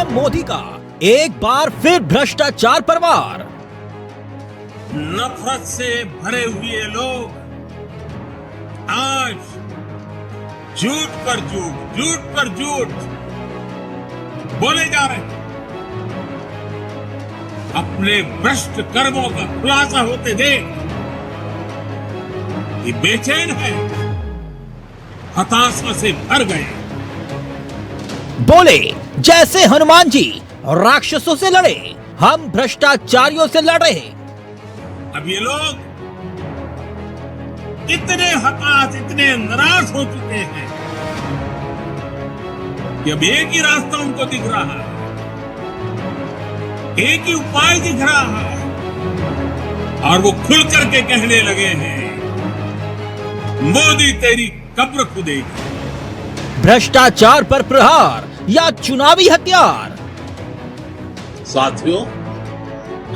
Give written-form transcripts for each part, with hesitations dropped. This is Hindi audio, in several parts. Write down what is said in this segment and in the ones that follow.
पीएम मोदी का एक बार फिर भ्रष्टाचार पर वार। नफरत से भरे हुए लोग आज झूठ पर झूठ, झूठ पर झूठ बोले जा रहे हैं। अपने भ्रष्ट कर्मों का खुलासा होते देख ये बेचैन है, हताशा से भर गए। बोले जैसे हनुमान जी राक्षसों से लड़े, हम भ्रष्टाचारियों से लड़ रहे हैं। अब ये लोग इतने हताश, इतने नाराज हो चुके हैं कि अब एक ही रास्ता उनको दिख रहा है, एक ही उपाय दिख रहा है और वो खुल करके कहने लगे हैं, मोदी तेरी कब्र खुदेगी। भ्रष्टाचार पर प्रहार या चुनावी हथियार। साथियों,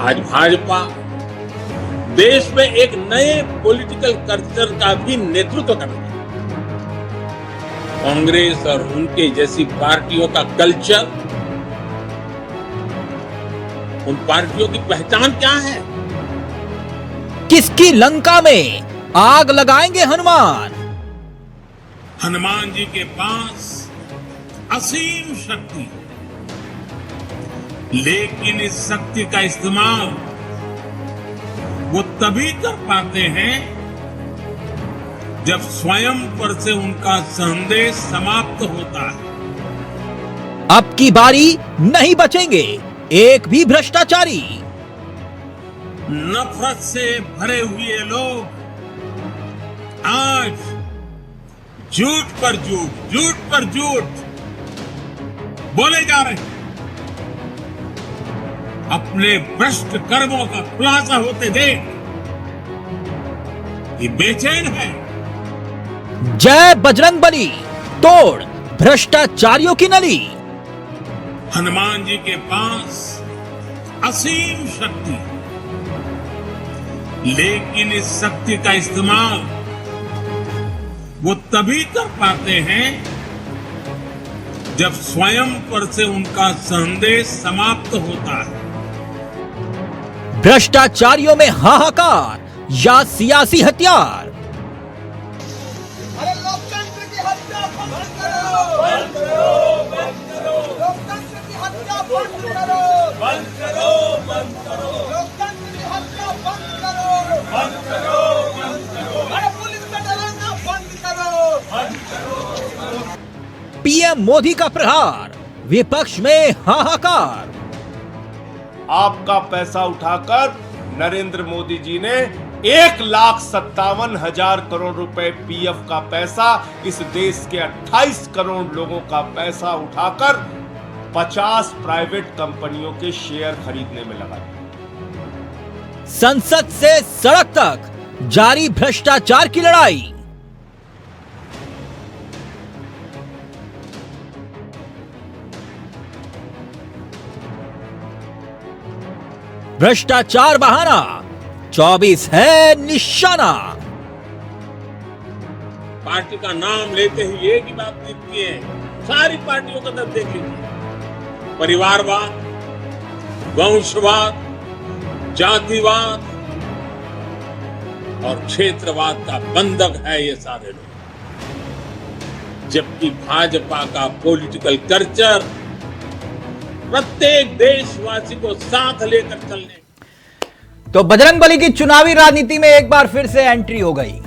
आज भाजपा देश में एक नए पॉलिटिकल कल्चर का भी नेतृत्व कर रही है। कांग्रेस और उनके जैसी पार्टियों का कल्चर, उन पार्टियों की पहचान क्या है? किसकी लंका में आग लगाएंगे हनुमान? हनुमान जी के पास असीम शक्ति है, लेकिन इस शक्ति का इस्तेमाल वो तभी कर पाते हैं जब स्वयं पर से उनका संदेश समाप्त होता है। अब की बारी नहीं बचेंगे एक भी भ्रष्टाचारी। नफरत से भरे हुए लोग आज झूठ पर झूठ, झूठ पर झूठ बोले जा रहे हैं। अपने भ्रष्ट कर्मों का खुलासा होते देख ये बेचैन है। जय बजरंग बली, तोड़ भ्रष्टाचारियों की नली। हनुमान जी के पास असीम शक्ति है, लेकिन इस शक्ति का इस्तेमाल वो तभी कर पाते हैं जब स्वयं पर से उनका संदेश समाप्त होता है। भ्रष्टाचारियों में हाहाकार या सियासी हथियार। अरे लोकतंत्र की हत्या बंद करो, बंद करो, बंद करो। लोकतंत्र की हत्या बंद करो, बंद करो, बंद करो। लोकतंत्र की हत्या बंद करो, बंद करो, बंद करो। अरे पुलिस का डराना बंद करो, बंद करो। पीएम मोदी का प्रहार, विपक्ष में हाहाकार। आपका पैसा उठाकर नरेंद्र मोदी जी ने 1,57,000 करोड़ रुपए पीएफ का पैसा, इस देश के 28 करोड़ लोगों का पैसा उठाकर 50 प्राइवेट कंपनियों के शेयर खरीदने में लगा दिया। संसद से सड़क तक जारी भ्रष्टाचार की लड़ाई। भ्रष्टाचार बहाना 24 है निशाना। पार्टी का नाम लेते ही एक ही बात दिखती है, सारी पार्टियों का तरफ देख लीजिए, परिवारवाद, वंशवाद, जातिवाद और क्षेत्रवाद का बंधक है ये सारे लोग। जबकि भाजपा का पॉलिटिकल कल्चर प्रत्येक देशवासी को साथ लेकर चलने। तो बजरंग बली की चुनावी राजनीति में एक बार फिर से एंट्री हो गई।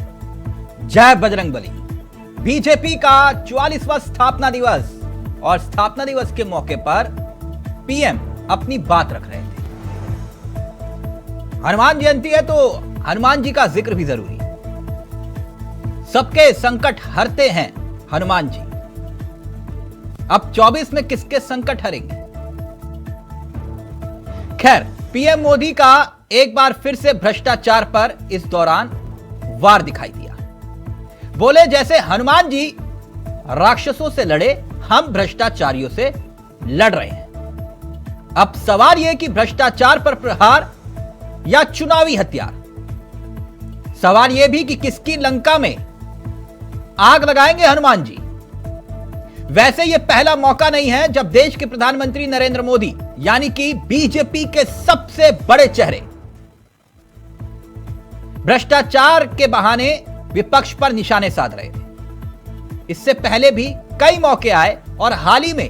जय बजरंग बली। बीजेपी का 44वां स्थापना दिवस, और स्थापना दिवस के मौके पर पीएम अपनी बात रख रहे थे। हनुमान जयंती है तो हनुमान जी का जिक्र भी जरूरी। सबके संकट हरते हैं हनुमान जी। अब 24 में किसके संकट हरेंगे? खैर, पीएम मोदी का एक बार फिर से भ्रष्टाचार पर इस दौरान वार दिखाई दिया। बोले जैसे हनुमान जी राक्षसों से लड़े, हम भ्रष्टाचारियों से लड़ रहे हैं। अब सवाल यह कि भ्रष्टाचार पर प्रहार या चुनावी हथियार। सवाल यह भी कि किसकी लंका में आग लगाएंगे हनुमान जी। वैसे यह पहला मौका नहीं है जब देश के प्रधानमंत्री नरेंद्र मोदी यानी कि बीजेपी के सबसे बड़े चेहरे भ्रष्टाचार के बहाने विपक्ष पर निशाने साध रहे थे। इससे पहले भी कई मौके आए और हाल ही में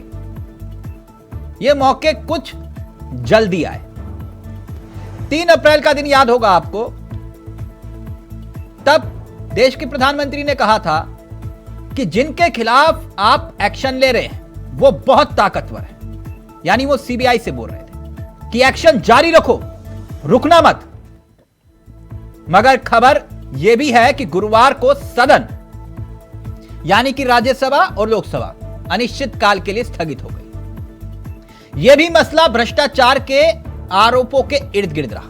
ये मौके कुछ जल्दी आए। 3 अप्रैल का दिन याद होगा आपको। तब देश के प्रधानमंत्री ने कहा था कि जिनके खिलाफ आप एक्शन ले रहे हैं वो बहुत ताकतवर है, यानी वो सीबीआई से बोल रहे थे कि एक्शन जारी रखो, रुकना मत। मगर खबर यह भी है कि गुरुवार को सदन यानी कि राज्यसभा और लोकसभा अनिश्चित काल के लिए स्थगित हो गई। यह भी मसला भ्रष्टाचार के आरोपों के इर्द गिर्द रहा।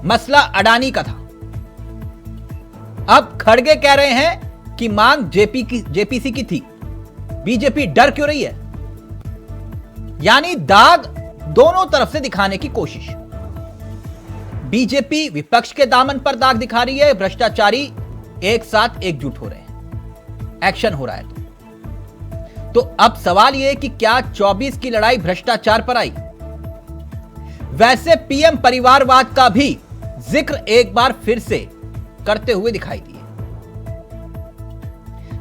मसला अडानी का था। अब खड़गे कह रहे हैं कि मांग जेपीसी की थी, बीजेपी डर क्यों रही है? यानी दाग दोनों तरफ से दिखाने की कोशिश। बीजेपी विपक्ष के दामन पर दाग दिखा रही है, भ्रष्टाचारी एक साथ एकजुट हो रहे हैं, एक्शन हो रहा है। तो अब सवाल यह कि क्या 24 की लड़ाई भ्रष्टाचार पर आई? वैसे पीएम परिवारवाद का भी जिक्र एक बार फिर से करते हुए दिखाई दिए।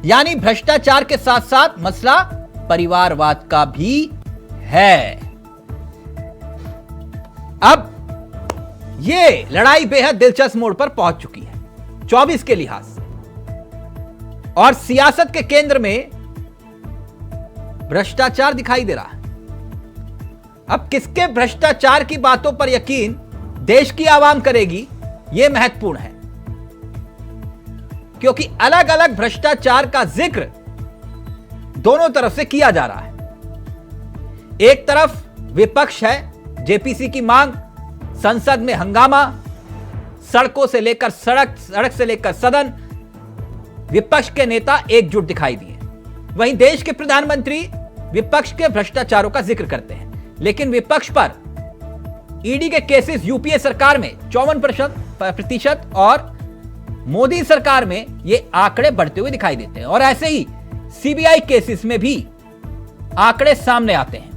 यानी भ्रष्टाचार के साथ साथ मसला परिवारवाद का भी है। अब यह लड़ाई बेहद दिलचस्प मोड़ पर पहुंच चुकी है 24 के लिहाज से, और सियासत के केंद्र में भ्रष्टाचार दिखाई दे रहा है। अब किसके भ्रष्टाचार की बातों पर यकीन देश की आवाम करेगी, यह महत्वपूर्ण है, क्योंकि अलग अलग भ्रष्टाचार का जिक्र दोनों तरफ से किया जा रहा है। एक तरफ विपक्ष है, जेपीसी की मांग, संसद में हंगामा, सड़कों से लेकर सड़क से लेकर सदन, विपक्ष के नेता एकजुट दिखाई दिए। वहीं देश के प्रधानमंत्री विपक्ष के भ्रष्टाचारों का जिक्र करते हैं, लेकिन विपक्ष पर ईडी के केसेस यूपीए सरकार में 54% और मोदी सरकार में ये आंकड़े बढ़ते हुए दिखाई देते हैं। और ऐसे ही सीबीआई केसेस में भी आंकड़े सामने आते हैं।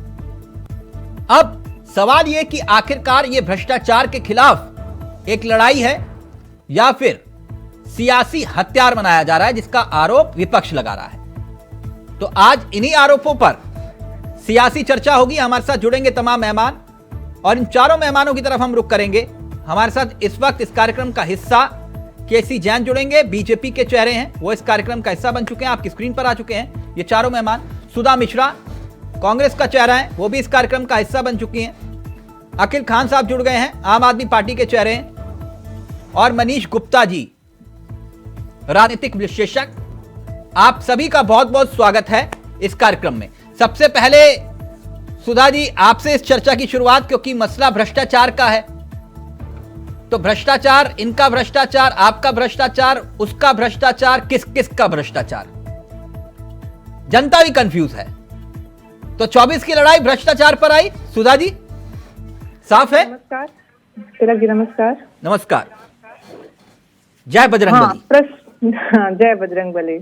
अब सवाल यह कि आखिरकार ये भ्रष्टाचार के खिलाफ एक लड़ाई है या फिर सियासी हथियार बनाया जा रहा है, जिसका आरोप विपक्ष लगा रहा है। तो आज इन्हीं आरोपों पर सियासी चर्चा होगी। हमारे साथ जुड़ेंगे तमाम मेहमान, और इन चारों मेहमानों की तरफ हम रुख करेंगे। हमारे साथ इस वक्त इस कार्यक्रम का हिस्सा केसी जैन जुड़ेंगे, बीजेपी के चेहरे हैं, वो इस कार्यक्रम का हिस्सा बन चुके हैं, आपकी स्क्रीन पर आ चुके हैं ये चारों मेहमान। सुधा मिश्रा कांग्रेस का चेहरा है, वो भी इस कार्यक्रम का हिस्सा बन चुकी हैं। अखिल खान साहब जुड़ गए हैं, आम आदमी पार्टी के चेहरे हैं। और मनीष गुप्ता जी, राजनीतिक विश्लेषक। आप सभी का बहुत बहुत स्वागत है इस कार्यक्रम में। सबसे पहले सुधा जी, आपसे इस चर्चा की शुरुआत, क्योंकि मसला भ्रष्टाचार का है। तो भ्रष्टाचार, इनका भ्रष्टाचार, आपका भ्रष्टाचार, उसका भ्रष्टाचार, किस किस का भ्रष्टाचार, जनता भी कंफ्यूज है। तो 24 की लड़ाई भ्रष्टाचार पर आई। सुधा जी, साफ है? नमस्कार तिलक जी, नमस्कार। नमस्कार। जय बजरंगबली। जय बजरंगबली।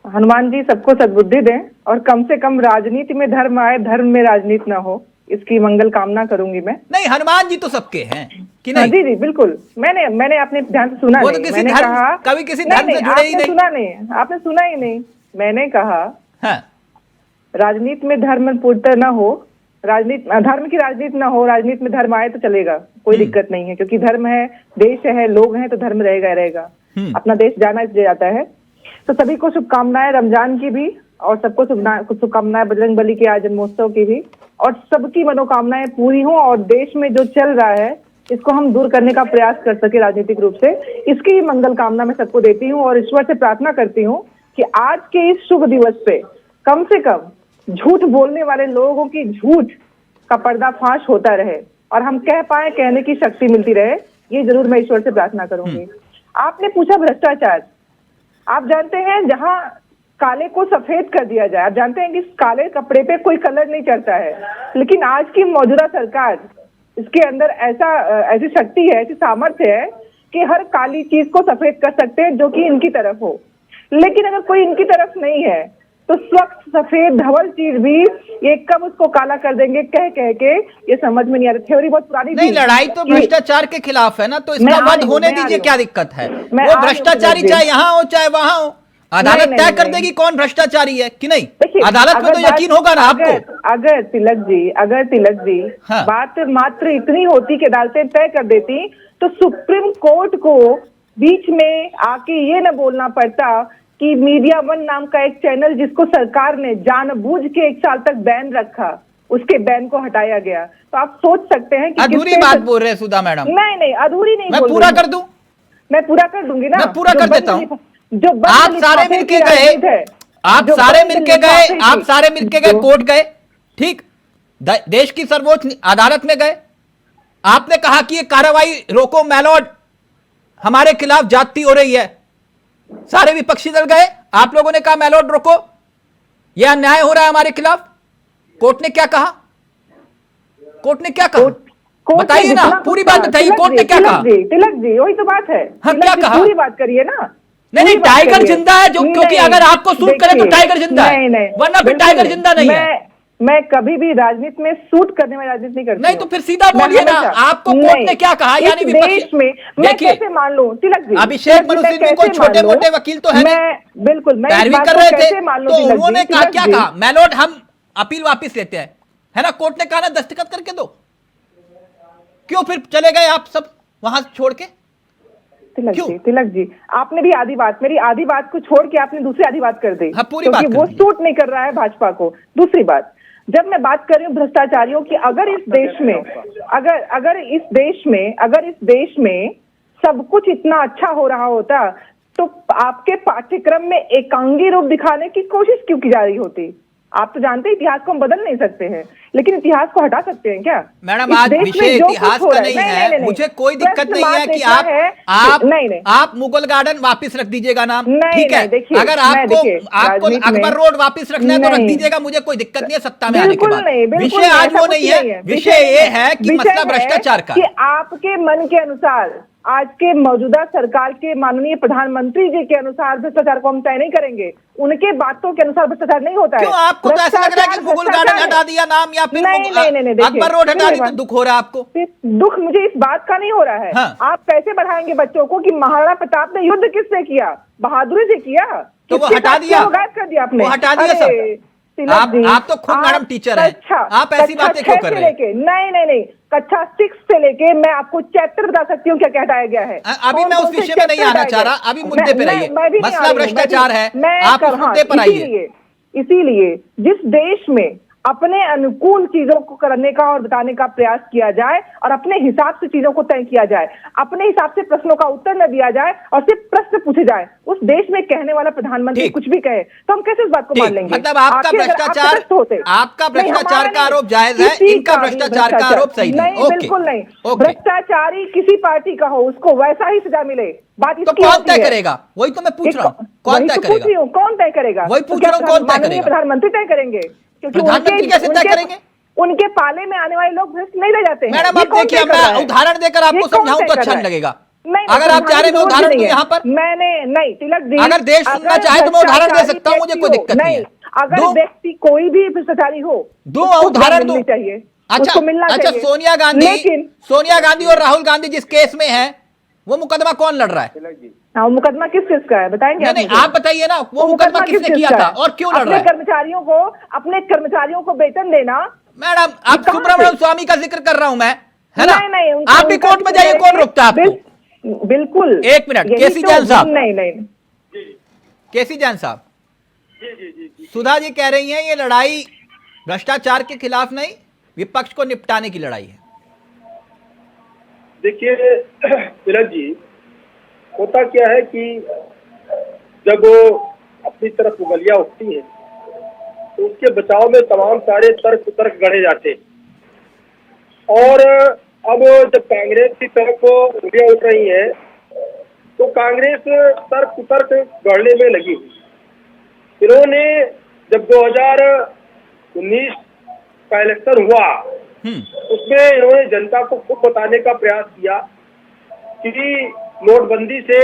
हनुमान जी सबको सद्बुद्धि दें, और कम से कम राजनीति में धर्म आए, धर्म में राजनीति ना हो, इसकी मंगल कामना करूंगी मैं। नहीं, हनुमान जी तो सबके हैं कि नहीं? जी जी बिल्कुल। मैंने अपने ध्यान से सुना वो नहीं। तो किसी मैंने धर्म, कहा कभी किसी धर्म से जुड़े ही नहीं। सुना नहीं, आपने सुना ही नहीं। मैंने कहा हाँ। राजनीति में धर्म पूर्णतः ना हो, धर्म की राजनीति ना हो, राजनीति में धर्म आए तो चलेगा, कोई दिक्कत नहीं है, क्योंकि धर्म है, देश है, लोग हैं, तो धर्म रहेगा। अपना देश जाना इसलिए जाता है। तो सभी को शुभकामनाएं रमजान की भी, और सबको शुभकामनाएं बजरंगबली के आज जन्मोत्सव की भी, और सबकी मनोकामनाएं पूरी हों, और देश में जो चल रहा है इसको हम दूर करने का प्रयास कर सके राजनीतिक रूप से, इसकी मंगल कामना मैं सबको देती हूँ। और ईश्वर से प्रार्थना करती हूँ कि आज के इस शुभ दिवस पे कम से कम झूठ बोलने वाले लोगों की झूठ का पर्दाफाश होता रहे, और हम कह पाए, कहने की शक्ति मिलती रहे। ये जरूर मैं ईश्वर से प्रार्थना करूंगी। आपने पूछा भ्रष्टाचार। आप जानते हैं, जहां काले को सफेद कर दिया जाए, आप जानते हैं कि काले कपड़े पे कोई कलर नहीं चढ़ता है, लेकिन आज की मौजूदा सरकार, इसके अंदर ऐसी शक्ति है, ऐसी सामर्थ्य है कि हर काली चीज को सफेद कर सकते हैं जो कि इनकी तरफ हो। लेकिन अगर कोई इनकी तरफ नहीं है, तो स्वच्छ सफेद धवल चीज भी ये कब उसको काला कर देंगे कह कह के ये समझ में नहीं आ रहा। थ्योरी बहुत पुरानी नहीं, थी लड़ाई तो कि- भ्रष्टाचार के खिलाफ है ना, तो इसका मैं आ वध रही हूँ, होने मैं आ दीजिए, रही क्या हूँ। दिक्कत है? मैं वो आ रही हूँ भ्रष्टाचारी तिलक जी। चाहे यहाँ हो चाहे वहां हो, अदालत नहीं, तय नहीं, कर नहीं। देगी कौन भ्रष्टाचारी है कि नहीं। देखिए, अदालत में अगर तो बात- यकीन होगा ना आपको। अगर तिलक जी हाँ। बात मात्र इतनी होती कि अदालतें तय कर देती तो सुप्रीम कोर्ट को बीच में आके ये न बोलना पड़ता कि मीडिया वन नाम का एक चैनल जिसको सरकार ने जानबूझ के 1 साल तक बैन रखा, उसके बैन को हटाया गया। तो आप सोच सकते हैं कि अधूरी किस बात तरह- बोल रहे हैं सुधा मैडम। नहीं अधूरी नहीं मैं बोल पूरा रही कर हूँ। दूं? मैं पूरा कर दूंगी ना। मैं पूरा जो कर बंद देता हूं। लिफा- जो बंद आप सारे लिफाफे मिलके की गए, राजनीति है, आप जो सारे बंद मिलके गए, लिफाफे की- आप सारे मिलके गए जो- कोर्ट गए, ठीक, देश की सर्वोच्च अदालत में गए, आपने कहा कि ये कार्रवाई रोको, मैलॉर्ड हमारे खिलाफ जाती हो रही है। सारे विपक्षी दल गए, आप लोगों ने कहा मैलॉर्ड रोको, यह अन्याय हो रहा है हमारे खिलाफ। कोर्ट ने क्या कहा? कोर्ट ने क्या कहा? कोर्ट बताइए ने ना, जितना पूरी कुछ बात कहा, बताइए, तिलक कोर्ट ने जी, क्या कहा? तिलक जी वही तो बात है। हाँ, तिलक क्या जी, कहा? पूरी बात करिए ना। नहीं, पूरी बात टाइगर करिए। जिंदा है, जो क्योंकि नहीं, अगर आपको सूट करे तो देखिए, टाइगर जिंदा है, नहीं, वरना फिर बिल्कुल टाइगर जिंदा नहीं है। मैं कभी भी राजनीति में सूट करने में राजनीति नहीं करती नहीं, हूँ। तो फिर सीधा मैं बोलिए ना, हमेशा- आपको कोर्ट नहीं, ने क्या कहा? इस यानी विपक्ष देश में मैं देखिए, कैसे मान लूं तिलक जी? अभिषेक तिलक जी, मनु मैं सिंह भी कोई कैसे मान छोटे लूं? मोटे वकील तो है नहीं। मैं बिल्कुल मैं इस पैरवी बात कर को रहे थे, कैसे मान लूं तो तिलक जी? उन्होंने कहा, तिलक क्या जी, कहा? मैलॉर्ड हम अपील वापिस लेते हैं, है ना। कोर्ट ने कहा ना दस्तखत करके दो, क्यों फिर चले गए आप सब वहां छोड़ के? तिलक जी आपने भी मेरी आधी बात को छोड़ के आपने दूसरी आधी बात कर दी। हाँ, पूरी क्योंकि बात कर वो दी। सूट नहीं कर रहा है भाजपा को। दूसरी बात, जब मैं बात कर रही हूँ भ्रष्टाचारियों की, अगर इस देश में सब कुछ इतना अच्छा हो रहा होता तो आपके पाठ्यक्रम में एकांगी रूप दिखाने की कोशिश क्यों की जा रही होती? आप तो जानते हैं इतिहास को हम बदल नहीं सकते हैं, लेकिन इतिहास को हटा सकते हैं क्या? मैडम, इस आज देश में विषय जो कुछ इतिहास हो का रहा नहीं नहीं, है। नहीं, मुझे कोई दिक्कत प्रश्न नहीं है मात्र कि इतना है आप मुगल गार्डन वापस रख दीजिएगा नाम, नहीं, ठीक है। नहीं, देखिए, अगर मैं देखिए, आपको राजनीति में- अकबर रोड वापस रखना है तो रख नहीं। दीजिएगा, मुझे कोई दिक्कत नहीं है सत्ता में आने के बिल्कुल बाद। नहीं, बिल्कुल विषय नहीं, आज ऐसा वो कुछ नहीं है, विषय नहीं ये है कि विषय मसला है भ्रष्टाचार का कि है। आपके मन के अनुसार, आज के मौजूदा सरकार के माननीय प्रधानमंत्री जी के अनुसार भ्रष्टाचार को हम तय नहीं करेंगे। उनके बातों के अनुसार भ्रष्टाचार नहीं होता है। क्यों आपको तो ऐसा लग रहा है कि मुगल गार्डन हटा दिया नाम, या फिर नहीं, देखिए, अकबर रोड हटा दी तो देखिए, दुख हो रहा है आपको? दुख मुझे इस बात का नहीं हो रहा है। हाँ। आप कैसे बढ़ाएंगे बच्चों को कि महाराणा प्रताप ने युद्ध किससे किया? बहादुरी से किया। तो वो किसके हटा साथ दिया? किया? वो गायब कर दिया आपने। वो हटा दिया अरे, सब? तिलक आप जी, तो खुद मैडम टीचर हैं, आप ऐसी कक्षा बातें क्यों 6 कर से रहे हैं? लेके नहीं कक्षा 6 से लेके मैं आपको चैप्टर बता सकती हूँ क्या क्या हटाया गया है। अभी मैं उस विषय में नहीं आना चाह रहा, अभी मुद्दे पे रहिए। मैं भी नहीं आ मसला रही हूँ, भ्रष्टाचार है, आप उस हाँ, मुद्दे पर आइए। इसीलिए जिस देश में अपने अनुकूल चीजों को करने का और बताने का प्रयास किया जाए और अपने हिसाब से चीजों को तय किया जाए, अपने हिसाब से प्रश्नों का उत्तर न दिया जाए और सिर्फ प्रश्न पूछे जाए, उस देश में कहने वाला प्रधानमंत्री कुछ भी कहे तो हम कैसे इस बात को मान लेंगे? मतलब आपका भ्रष्टाचार का आरोप जायज है, इनका भ्रष्टाचार का आरोप सही नहीं? बिल्कुल नहीं। भ्रष्टाचारी किसी पार्टी का हो उसको वैसा ही सजा मिले। बात तो कौन तय करेगा? वही तो मैं पूछ रहा हूँ, कौन तय करेगा? कौन तय करेगा? वही पूछ रहा हूँ, कौन तय करेगा? प्रधानमंत्री तय करेंगे, क्योंकि प्रधानमंत्री कैसे तय करेंगे? उनके पाले में आने वाले लोग भ्रष्ट नहीं रह जाते हैं। मैडम, अब देखिए, मैं उदाहरण देकर आपको समझाऊं तो अच्छा नहीं लगेगा। अगर आप चाह रहे मैं उदाहरण दूं यहाँ पर, मैंने नहीं तिलक जी, अगर देश सुनना चाहे तो मैं उदाहरण दे सकता हूँ, मुझे कोई दिक्कत नहीं है। अगर व्यक्ति कोई भी भ्रष्टाचारी हो, दो उदाहरण दूं चाहिए, अच्छा मिलना अच्छा, चाहिए। सोनिया गांधी और राहुल गांधी जिस केस में है, वो मुकदमा कौन लड़ रहा है? हाँ, मुकदमा किस का है बताएंगे? नहीं, आप बताइए ना, वो मुकदमा किसने किया था और क्यों लड़ रहा है? अपने कर्मचारियों को वेतन देना। मैडम, आप सुब्रमण्यम स्वामी का जिक्र कर रहा हूं मैं, है ना? नहीं, आप भी कोर्ट में जाइए, कौन रोकता है आपको? बिल्कुल। एक मिनट, केसी जैन साहब। नहीं केसी जैन साहब, सुधा जी कह रही हैं ये लड़ाई भ्रष्टाचार के खिलाफ नहीं, विपक्ष को निपटाने की लड़ाई है। देखिए तिलक जी, होता क्या है कि जब अपनी तरफ उंगलियां उठती हैं तो उसके बचाव में तमाम सारे तर्क गढ़े जाते हैं। और अब जब कांग्रेस की तरफ उंगलियां उठ रही हैं तो कांग्रेस तर्क गढ़ने में लगी हुई। इन्होंने जब 2019 का इलेक्शन हुआ उसमें इन्होंने जनता को खुद बताने का प्रयास किया कि नोटबंदी से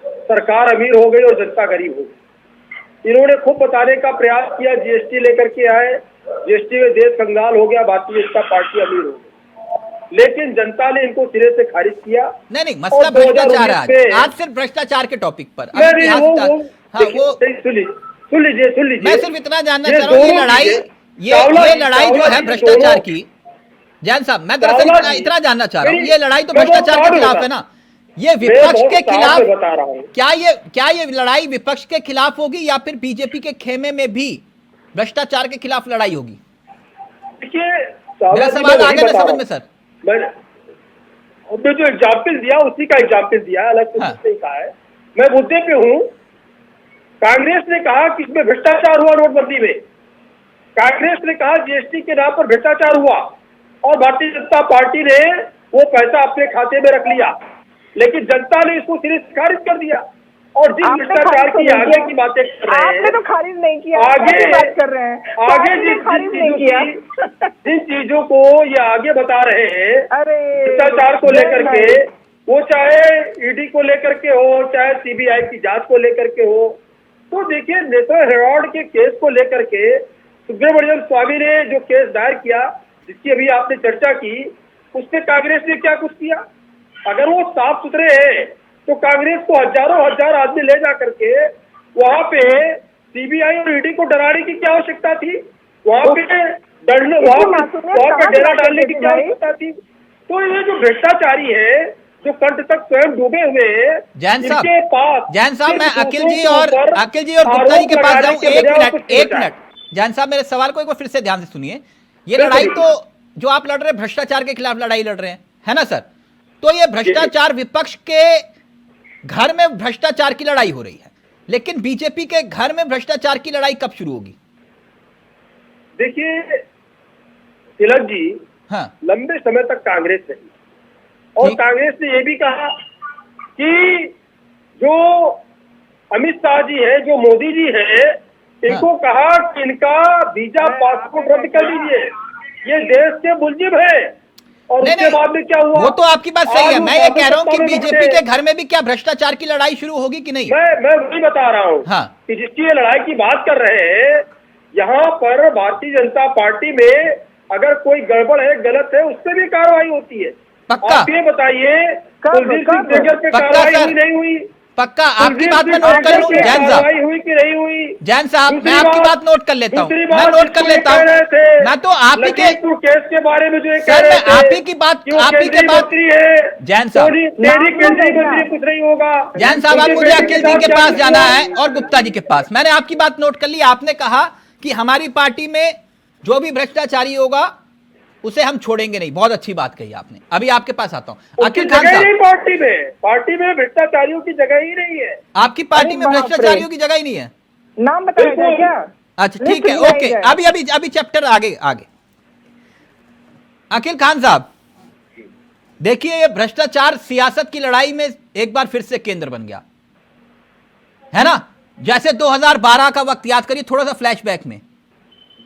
सरकार अमीर हो गई और जनता गरीब हो गई। इन्होंने खूब बताने का प्रयास किया, जीएसटी लेकर के आए, जीएसटी में देश कंगाल हो गया, भारतीय जनता पार्टी अमीर हो गई, लेकिन जनता ने इनको सिरे से खारिज किया। नहीं, मसला भ्रष्टाचार है आज सिर्फ भ्रष्टाचार के टॉपिक पर। सुन लीजिए, मैं सिर्फ इतना जानना चाह रहा हूँ, ये लड़ाई जो है भ्रष्टाचार की, जैन साहब, मैं दरअसल इतना जानना चाह रहा हूँ, ये लड़ाई तो भ्रष्टाचार के खिलाफ है ना, ये विपक्ष के खिलाफ, बता रहा हूँ। क्या ये लड़ाई विपक्ष के खिलाफ होगी या फिर बीजेपी के खेमे में भी भ्रष्टाचार के खिलाफ लड़ाई होगी? देखिए, मेरा सवाल आगे ना समझ में सर। मैंने जो एग्जाम्पल दिया उसी का एग्जाम्पल दिया, अलग से कुछ नहीं कहा है। मैं मुद्दे पे हूँ। कांग्रेस ने कहा कि इसमें भ्रष्टाचार हुआ, नोटबंदी में कांग्रेस ने कहा जीएसटी के नाम पर भ्रष्टाचार हुआ, और भारतीय जनता पार्टी ने वो पैसा अपने खाते में रख लिया, लेकिन जनता ने इसको सिरे से खारिज कर दिया। और जिस भ्रष्टाचार की आगे की बातें कर रहे हैं, आपने तो खारिज नहीं किया, आगे बात कर रहे हैं, आगे जिन चीजों को ये आगे बता रहे हैं, अरे भ्रष्टाचार को लेकर के, वो चाहे ईडी को लेकर के हो, चाहे सीबीआई की जांच को लेकर के हो, तो देखिए नेशनल हेराल्ड के केस को लेकर के सुब्रमण्यम स्वामी ने जो केस दायर किया, जिसकी अभी आपने चर्चा की, उसमें कांग्रेस ने क्या कुछ किया? अगर वो साफ सुथरे हैं तो कांग्रेस को हजारों हजार आदमी ले जा करके वहां पे सीबीआई और ईडी को डराने की क्या आवश्यकता थी? वहां पे डेरा डालने की क्या आवश्यकता थी? तो ये जो भ्रष्टाचारी है, जो कंठ तक स्वयं डूबे हुए हैं, जैन इनके पास, साहब, मैं अखिल जी और गुप्ता जी के पास जाऊं। एक मिनट जैन साहब, मेरे सवाल को एक बार फिर से ध्यान से सुनिए। ये लड़ाई तो जो आप लड़ रहे हैं, भ्रष्टाचार के खिलाफ लड़ाई लड़ रहे हैं, है ना सर? तो ये भ्रष्टाचार, विपक्ष के घर में भ्रष्टाचार की लड़ाई हो रही है, लेकिन बीजेपी के घर में भ्रष्टाचार की लड़ाई कब शुरू होगी? देखिए तिलक जी, हाँ, लंबे समय तक कांग्रेस रही, और कांग्रेस ने यह भी कहा कि जो अमित शाह जी है, जो मोदी जी है, इनको कहा कि इनका वीजा पासपोर्ट रद्द कर दीजिए, ये देश के मुलजिम है। और उसके बाद में क्या हुआ? वो तो आपकी बात सही है, मैं ये कह रहा हूँ कि बीजेपी के घर में भी क्या भ्रष्टाचार की लड़ाई शुरू होगी कि नहीं? मैं वही बता रहा हूँ, हाँ, कि जिसकी ये लड़ाई की बात कर रहे हैं, यहाँ पर भारतीय जनता पार्टी में अगर कोई गड़बड़ है, गलत है, उस पर भी कार्रवाई होती है। पक्का? आप ये बताइए, कुलदीप सिंह सेंगर पे कार्रवाई हुई नहीं हुई? पक्का, आपकी बात मैं नोट कर लूं। जैन साहब, हुई कि नहीं हुई? जैन साहब, मैं आपकी बात नोट कर लेता हूँ, मैं नोट कर लेता हूँ। मैं तो आप ही के केस के बारे में जो सर, मैं आप ही की बात है, जैन साहब, केंद्रीय मंत्री कुछ नहीं होगा। जैन साहब, आप मुझे अखिल जी के पास जाना है और गुप्ता जी के पास। मैंने आपकी बात नोट कर ली। आपने कहा कि हमारी पार्टी में जो भी भ्रष्टाचारी होगा उसे हम छोड़ेंगे नहीं। बहुत अच्छी बात कही आपने। अभी आपके पास आता हूं। अखिल खान साहब, पार्टी में भ्रष्टाचारियों की जगह ही नहीं है। आपकी पार्टी में भ्रष्टाचारियों की जगह ही नहीं है? नाम बताइए क्या? अच्छा ठीक है, ओके, अभी चैप्टर आगे। अखिल खान साहब, देखिए, ये भ्रष्टाचार सियासत की लड़ाई में एक बार फिर से केंद्र बन गया है ना। जैसे 2012 का वक्त याद करिए, थोड़ा सा फ्लैशबैक में।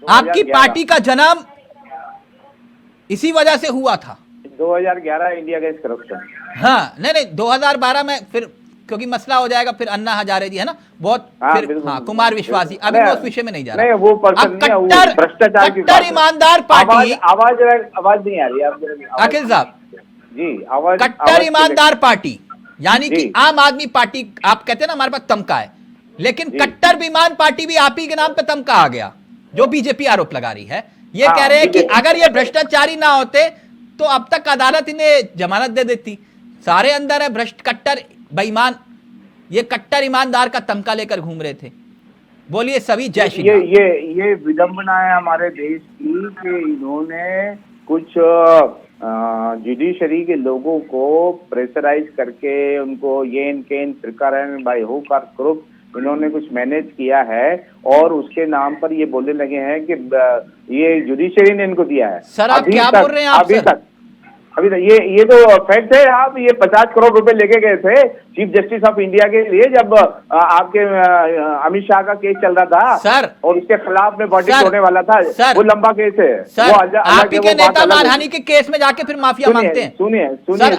आपकी पार्टी का जन्म इसी वजह से हुआ था। 2011 इंडिया अगेंस्ट करप्शन। हाँ, नहीं 2012 में फिर क्योंकि मसला हो जाएगा, फिर अन्ना हजारे जी है ना, बहुत फिर हाँ, कुमार विश्वास जी। अभी मैं उस विषय में नहीं जा रहा। वो भ्रष्टाचार की कट्टर ईमानदार पार्टी। आवाज नहीं आ रही है अखिल साहब जी, आवाज। कट्टर ईमानदार पार्टी यानी कि आम आदमी पार्टी। आप कहते हैं ना हमारे पास तमका है, लेकिन कट्टर बेईमान पार्टी भी आप ही के नाम पे तमका आ गया, जो बीजेपी आरोप लगा रही है। ये कह रहे हैं कि अगर ये भ्रष्टाचारी ना होते तो अब तक अदालत इन्हें जमानत दे देती। सारे अंदर है भ्रष्ट, कट्टर बेईमान। ये कट्टर ईमानदार का तमका लेकर घूम रहे थे। बोलिए सभी जय श्री राम। ये विडंबना है हमारे देश की कि इन्होंने कुछ जुडिशरी के लोगों को प्रेशराइज करके उनको येन केन त्रिकारण बाय हुक और क्रुक इन्होंने कुछ मैनेज किया है, और उसके नाम पर ये बोलने लगे हैं कि ये जुडिशरी ने इनको दिया है। सर आप क्या बोल रहे हैं? आप अभी ये तो फैक्ट है। आप ये 50 करोड़ रुपए लेके गए थे चीफ जस्टिस ऑफ इंडिया के लिए जब आपके अमित शाह का केस चल रहा था सर, और उसके खिलाफ में वर्डिक्ट सर, होने वाला था सर, वो लंबा केस है सर, आप ही के नेता अलग मानहानि के केस में जाके फिर माफिया मांगते हैं। सुनिए सर,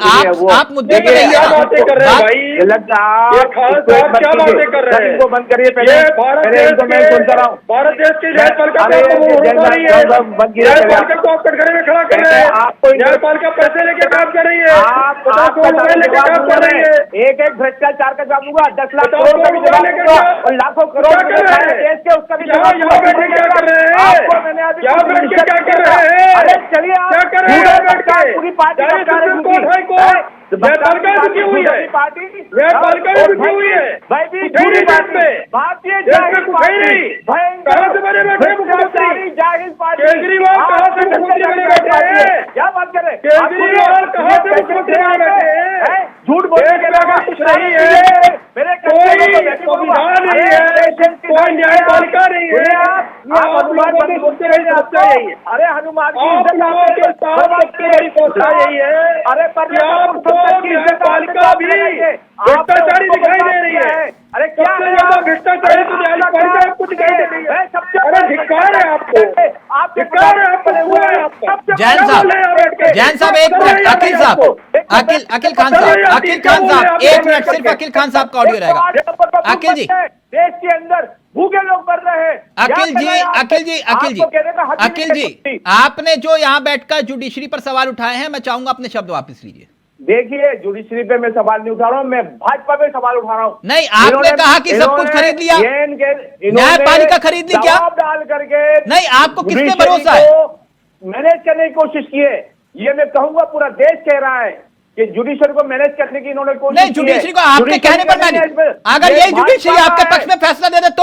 आप मुद्दे पे क्या रहिए। बातें कर रहे हैं भाई? ये खान साहब क्या बातें कर रहे हैं? इनको बंद करिए पहले। ये भारत देश के न्यायपालिका को आप कटघरे में खड़ा कर रहे हैं। न्यायपालिका पैसे लेके काम कर रही है, 50 करोड़ रुपए लेके काम कर रही है। एक भ्रष्टाचार का जवाब दूंगा, 10 लाख 50 करोड़ का भी जवाब दूंगा और लाखों करोड़ क्या कर रहे हैं? देश के उसका भी यहाँ बैठ के क्या कर रहे हैं? आपको मैंने अभी यहाँ बैठ के क्या कर रहे हैं? अरे चलिए आप क्या कर रहे हैं बैठ के? पूरी पार्टी चाहे सुप्रीम कोर्ट हाई कोर्ट न्यायपालिका रुकी हुई है, न्यायपालिका रुकी हुई है भाई भी पूरी देश में, भारतीय देश में कुछ है नहीं। कहाँ से बने बैठे मुख्यमंत्री? केजरीवाल कहाँ से मुख्यमंत्री बने बैठे हैं? क्या बात कर रहे हैं? केजरीवाल कहाँ से मुख्यमंत्री बने बैठे हैं? झूठ बोलने के अलावा कुछ नहीं है, मेरे कोई संविधान नहीं है, कोई न्यायपालिका नहीं है। आप लोगों की सबसे बड़ी समस्या यही है। अरे हनुमान की आप लोगों के साथ सबसे बड़ी समस्या यही है अरे कि आपको न्यायपालिका भी भ्रष्टाचारी दिखाई दे रही है। अरे क्या सबसे ज्यादा भ्रष्टाचारी तो न्यायपालिका आपको दिखाई दे रही है। अरे धिक्कार है आपको, धिक्कार है आपको, हुआ है आपका। जैन साहब एक मिनट, अखिल साहब, अखिल खान साहब, एक मिनट, सिर्फ अखिल खान साहब का ऑडियो रहेगा। अखिल जी, देश के अंदर भूखे लोग बढ़ रहे हैं। अखिल जी, आपने जो यहाँ बैठकर जुडिशरी पर सवाल उठाए हैं, मैं चाहूंगा अपने शब्द वापस लीजिए। देखिए, जुडिशरी पे मैं सवाल नहीं उठा रहा हूँ, मैं भाजपा पे सवाल उठा रहा हूँ। नहीं, आपने कहा कि सब कुछ खरीद लिया, न्यायपालिका खरीद ली क्या? डाल करके नहीं, आपको किस पे भरोसा है? मैनेज करने की कोशिश की है, ये मैं कहूंगा पूरा देश कह रहा है कि जुडिशरी को मैनेज करने की इन्होंने कोशिश नहीं, जुडिशरी को आपके कहने पर मैंने, अगर यही जुडिशरी आपके पक्ष में फैसला दे दे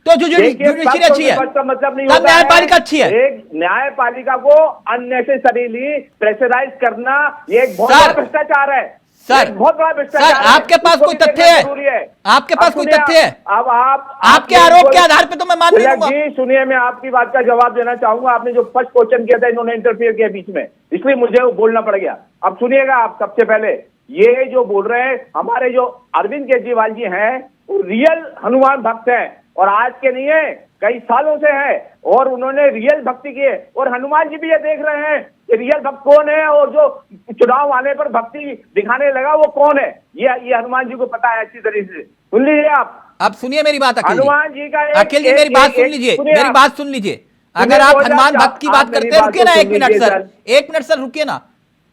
तो जुडिशरी अच्छी है, मतलब नहीं, तब न्यायपालिका अच्छी है। एक न्यायपालिका को अननेसेसरीली प्रेशराइज करना ये एक बहुत बड़ा भ्रष्टाचार है। सर, बहुत बड़ा भ्रष्टाचार सर, आपके पास कोई तथ्य है? आपके पास कोई तथ्य है? अब आपके आरोप के आधार पे तो मैं मान नहीं लूंगा। जी सुनिए, मैं आपकी बात का जवाब देना चाहूंगा। आपने जो फर्स्ट क्वेश्चन किया था, इन्होंने इंटरफियर किया बीच में, इसलिए मुझे बोलना पड़ गया। अब सुनिएगा, आप सबसे पहले ये जो बोल रहे हैं, हमारे जो अरविंद केजरीवाल जी हैं वो रियल हनुमान भक्त हैं और आज के नहीं है, कई सालों से है और उन्होंने रियल भक्ति की है। और हनुमान जी भी ये देख रहे हैं कि रियल भक्त कौन है और जो चुनाव आने पर भक्ति दिखाने लगा वो कौन है। ये हनुमान जी को पता है अच्छी तरीके से। सुन लीजिए आप, अब सुनिए मेरी बात। हनुमान जी का अखिल जी मेरी बात सुन लीजिए, मेरी बात सुन लीजिए। अगर आप हनुमान भक्त की बात करते हैं, रुकिए ना एक मिनट सर, एक मिनट सर रुकिए ना।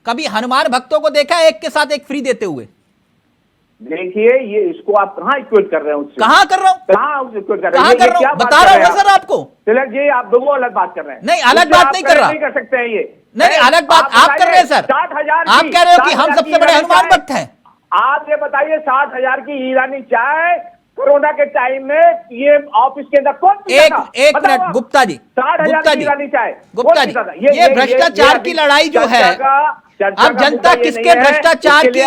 कभी हनुमान भक्तों को देखा है एक के साथ एक फ्री देते हुए? देखिए, ये इसको आप कहाँ इक्वेट कर रहे हैं? उससे कहाँ कर रहा हूँ, कहाँ इक्वेट कर रहे हैं? कर रहा हूँ, बता रहा हूँ सर आपको। तिलक जी, आप दो अलग बात कर रहे हैं। नहीं, अलग बात नहीं कर रहा, नहीं कर सकते हैं ये। नहीं, अलग बात आप कर रहे हैं सर। 60,000 आप कह रहे हो कि हम सबसे बड़े हनुमान भक्त हैं। आप ये बताइए, 60,000 की ईरानी चाय कोरोना के टाइम में ये ऑफिस के अंदर कौन पीता था? एक मिनट गुप्ता जी, 60,000 की ईरानी चाय गुप्ता जी, ये भ्रष्टाचार की लड़ाई जो है, अब जनता किसके भ्रष्टाचार की,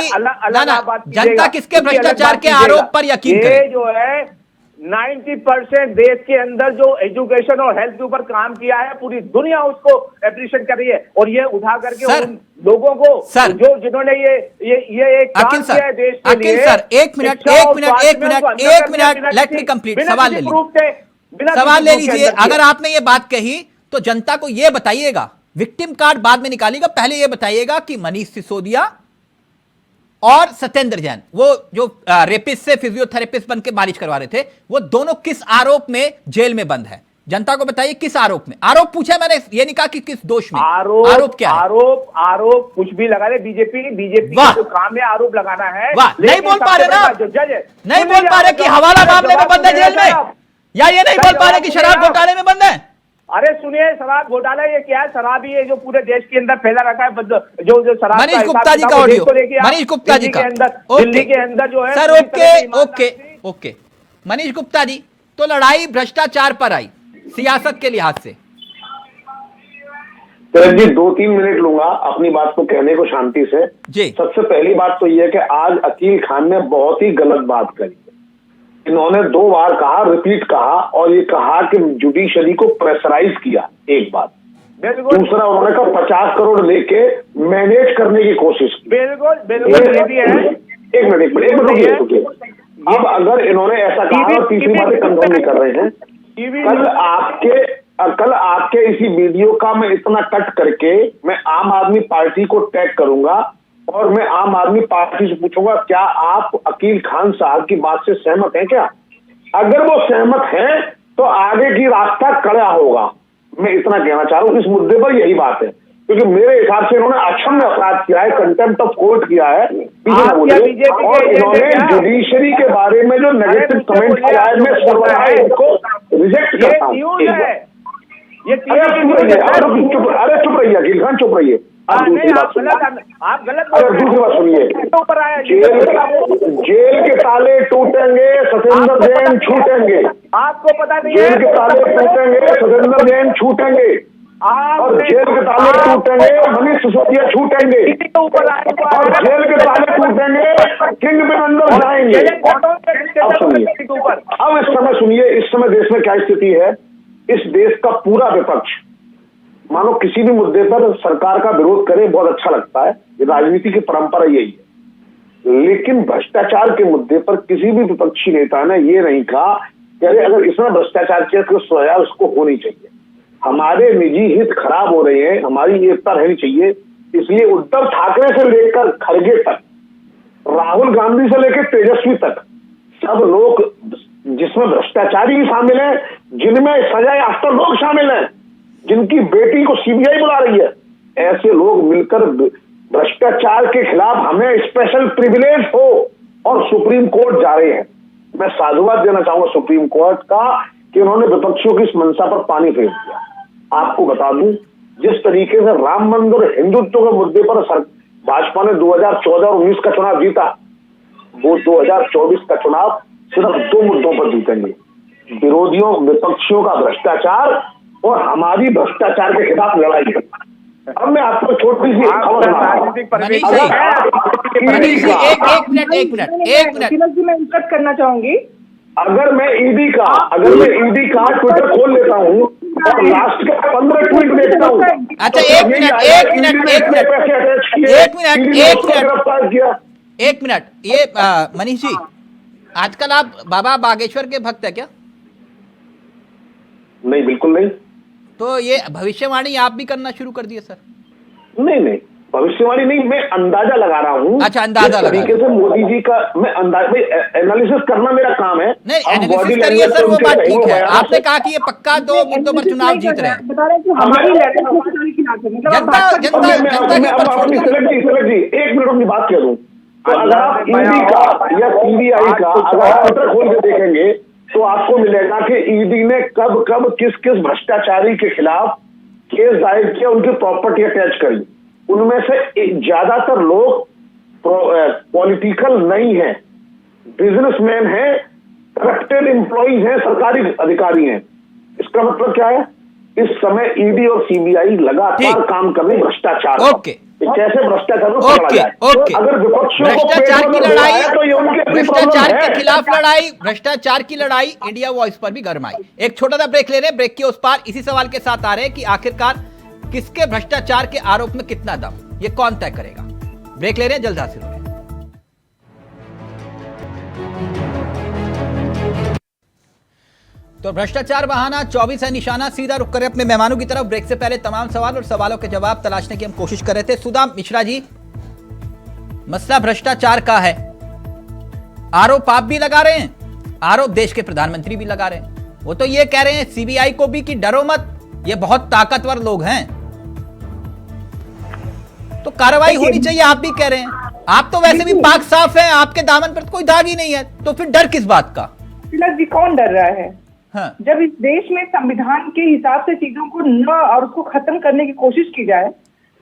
जनता किसके भ्रष्टाचार के आरोप पर यकीन करे? जो है 90% देश के अंदर जो एजुकेशन और हेल्थ के ऊपर काम किया है, पूरी दुनिया उसको अप्रिशिएट कर रही है। और ये उठा करके उन लोगों को जो जिन्होंने ये एक काम किया है देश के लिए। सर, एक मिनट, लेट मी कंप्लीट। सवाल ले लीजिए। अगर आपने ये बात कही तो जनता को ये बताइएगा, विक्टिम कार्ड बाद में निकालिएगा, पहले ये बताइएगा कि मनीष सिसोदिया और सत्येंद्र जैन, वो जो रेपिस्ट से फिजियोथेरेपिस्ट बन के मालिश करवा रहे थे, वो दोनों किस आरोप में जेल में बंद है? जनता को बताइए किस आरोप में। आरोप पूछा मैंने, ये नहीं कहा कि किस दोष में। आरोप क्या है? आरोप कुछ भी लगा रहे। बीजेपी का जो काम है आरोप लगाना है। नहीं बोल पा रहे ना, जो जज है नहीं बोल पा रहे कि हवाला मामले में बंद है जेल में, या ये नहीं बोल पा रहे कि शराब घोटाले में बंद है। अरे सुनिए, शराब घोटाला ये क्या है? शराब ही है जो पूरे देश के अंदर फैला रखा है। जो शराब, मनीष गुप्ता जी का ऑडियो, मनीष गुप्ता जी का दिल्ली के अंदर जो है सर। ओके मनीष गुप्ता जी, तो लड़ाई भ्रष्टाचार पर आई सियासत के लिहाज से। जी 2-3 मिनट लूंगा अपनी बात को कहने को शांति से जी। सबसे पहली बात तो यह है कि आज अकील खान ने बहुत ही गलत बात करी। इन्होंने 2 बार कहा, रिपीट कहा, और ये कहा कि जुडिशरी को प्रेशराइज किया। एक बात, बिल्कुल। दूसरा उन्होंने कहा 50 करोड़ लेके मैनेज करने की कोशिश की। बिल्कुल बिल्कुल ये भी है। एक मिनट रुकिए। अब अगर इन्होंने ऐसा कहा और तीसरी बातें कंफर्म नहीं कर रहे हैं, कल आपके इसी वीडियो का मैं इतना कट करके मैं आम आदमी पार्टी को टैग करूंगा और मैं आम आदमी पार्टी से पूछूंगा क्या आप अकील खान साहब की बात से सहमत हैं क्या? अगर वो सहमत हैं तो आगे की रास्ता कड़ा होगा। मैं इतना कहना चाह रहा हूं, इस मुद्दे पर यही बात है, क्योंकि मेरे हिसाब से इन्होंने अक्षम्य अपराध किया है, कंटेम्प्ट ऑफ कोर्ट किया है, और इन्होंने जुडिशरी के बारे में जो नेगेटिव कमेंट किया है मैं सर्वथा इनको रिजेक्ट करता हूं। अरे चुप रहिए अकील खान, चुप रहिए। आप दूसरी बात सुनिए, जेल के ताले टूटेंगे, सत्येंद्र जैन छूटेंगे। आपको पता नहीं जेल के ताले टूटेंगे, सत्येंद्र जैन छूटेंगे, और जेल के ताले टूटेंगे, मनीष सिसोदिया छूटेंगे, और जेल के ताले टूटेंगे, किंग बिन अंदर जाएंगे। अब सुनिए, अब इस समय सुनिए, इस समय देश में क्या स्थिति है। इस देश का पूरा विपक्ष मानो किसी भी मुद्दे पर सरकार का विरोध करे, बहुत अच्छा लगता है, ये राजनीति की परंपरा यही है। लेकिन भ्रष्टाचार के मुद्दे पर किसी भी विपक्षी नेता ने ये नहीं कहा कि अरे अगर इसने भ्रष्टाचार किया तो सजा उसको होनी चाहिए। हमारे निजी हित खराब हो रहे हैं, हमारी एकता रहनी चाहिए। इसलिए उद्धव ठाकरे से लेकर खड़गे तक, राहुल गांधी से लेकर तेजस्वी तक, सब लोग जिसमें भ्रष्टाचारी भी शामिल है, जिनमें सजा याफ्ता लोग शामिल हैं, जिनकी बेटी को सीबीआई बुला रही है, ऐसे लोग मिलकर भ्रष्टाचार के खिलाफ हमें स्पेशल प्रिविलेज हो और सुप्रीम कोर्ट जा रहे हैं। मैं साधुवाद देना चाहूंगा सुप्रीम कोर्ट का कि उन्होंने विपक्षियों की इस मंशा पर पानी फेर दिया। आपको बता दूं, जिस तरीके से राम मंदिर हिंदुत्व के मुद्दे पर भाजपा ने 2014 और 19 का चुनाव जीता, वो 2024 का चुनाव सिर्फ 2 मुद्दों पर जीतेंगे, विरोधियों विपक्षियों का भ्रष्टाचार और हमारी भ्रष्टाचार के खिलाफ लड़ाई। अब मैं आपको छोटी सी खबर मैं इंटरप्ट करना चाहूंगी। अगर मैं ईडी का ट्विटर खोल लेता हूँ और लास्ट के 15 ट्वीट देखता हूँ। अच्छा एक मिनट, ये मनीष जी, आजकल आप बाबा बागेश्वर के भक्त है क्या? नहीं, बिल्कुल नहीं। तो ये भविष्यवाणी आप भी करना शुरू कर दिए सर? नहीं, भविष्यवाणी नहीं, मैं अंदाजा लगा रहा हूँ। अच्छा, अंदाजा लगा तरीके से मोदी जी का मैं एनालिसिस करना मेरा काम है। नहीं, एनालिसिस करिए सर, वो बात ठीक है। आपने कहा कि ये पक्का 2 मुद्दों पर चुनाव जीत रहे हैं। बता रहे हैं कि हमारी जनता के ऊपर छोड़ जी, एक मिनट अपनी बात कह दूं तो अगर आप ईडी का या सीबीआई का अगर आप ट्विटर खोल के देखेंगे तो आपको मिलेगा कि ईडी ने कब किस भ्रष्टाचारी के खिलाफ केस दायर किया, उनकी प्रॉपर्टी अटैच करी। उनमें से ज्यादातर लोग पॉलिटिकल नहीं है, बिजनेसमैन है, करप्टेड एम्प्लॉइज हैं, सरकारी अधिकारी हैं। इसका मतलब क्या है? इस समय ईडी और सीबीआई लगातार काम कर रही भ्रष्टाचार। ओके, कैसे भ्रष्टाचार को पकड़ा जाए। अगर विपक्षियों को भ्रष्टाचार की लड़ाई, तो ये उनके भ्रष्टाचार के खिलाफ लड़ाई, भ्रष्टाचार की लड़ाई इंडिया वॉइस पर भी गरमाई। एक छोटा सा ब्रेक ले रहे हैं, ब्रेक के उस पार इसी सवाल के साथ आ रहे हैं कि आखिरकार किसके भ्रष्टाचार के आरोप में कितना दम, ये कौन तय करेगा। ब्रेक ले रहे हैं, जल्द हासिल हो रहे हैं। तो भ्रष्टाचार बहाना 24 है निशाना। सीधा रुक करें अपने मेहमानों की तरफ। ब्रेक से पहले तमाम सवाल और सवालों के जवाब तलाशने की हम कोशिश कर रहे थे। सुधा मिश्रा जी, मसला भ्रष्टाचार का है, आरोप आप भी लगा रहे हैं, आरोप देश के प्रधानमंत्री भी लगा रहे हैं। वो तो ये कह रहे हैं सीबीआई को भी कि डरो मत, ये बहुत ताकतवर लोग हैं, तो कार्रवाई होनी चाहिए, आप भी कह रहे हैं। आप तो वैसे भी पाक साफ है, आपके दामन पर कोई दाग ही नहीं है, तो फिर डर किस बात का? जी, कौन डर रहा है? हाँ। जब इस देश में संविधान के हिसाब से चीजों को न और उसको खत्म करने की कोशिश की जाए,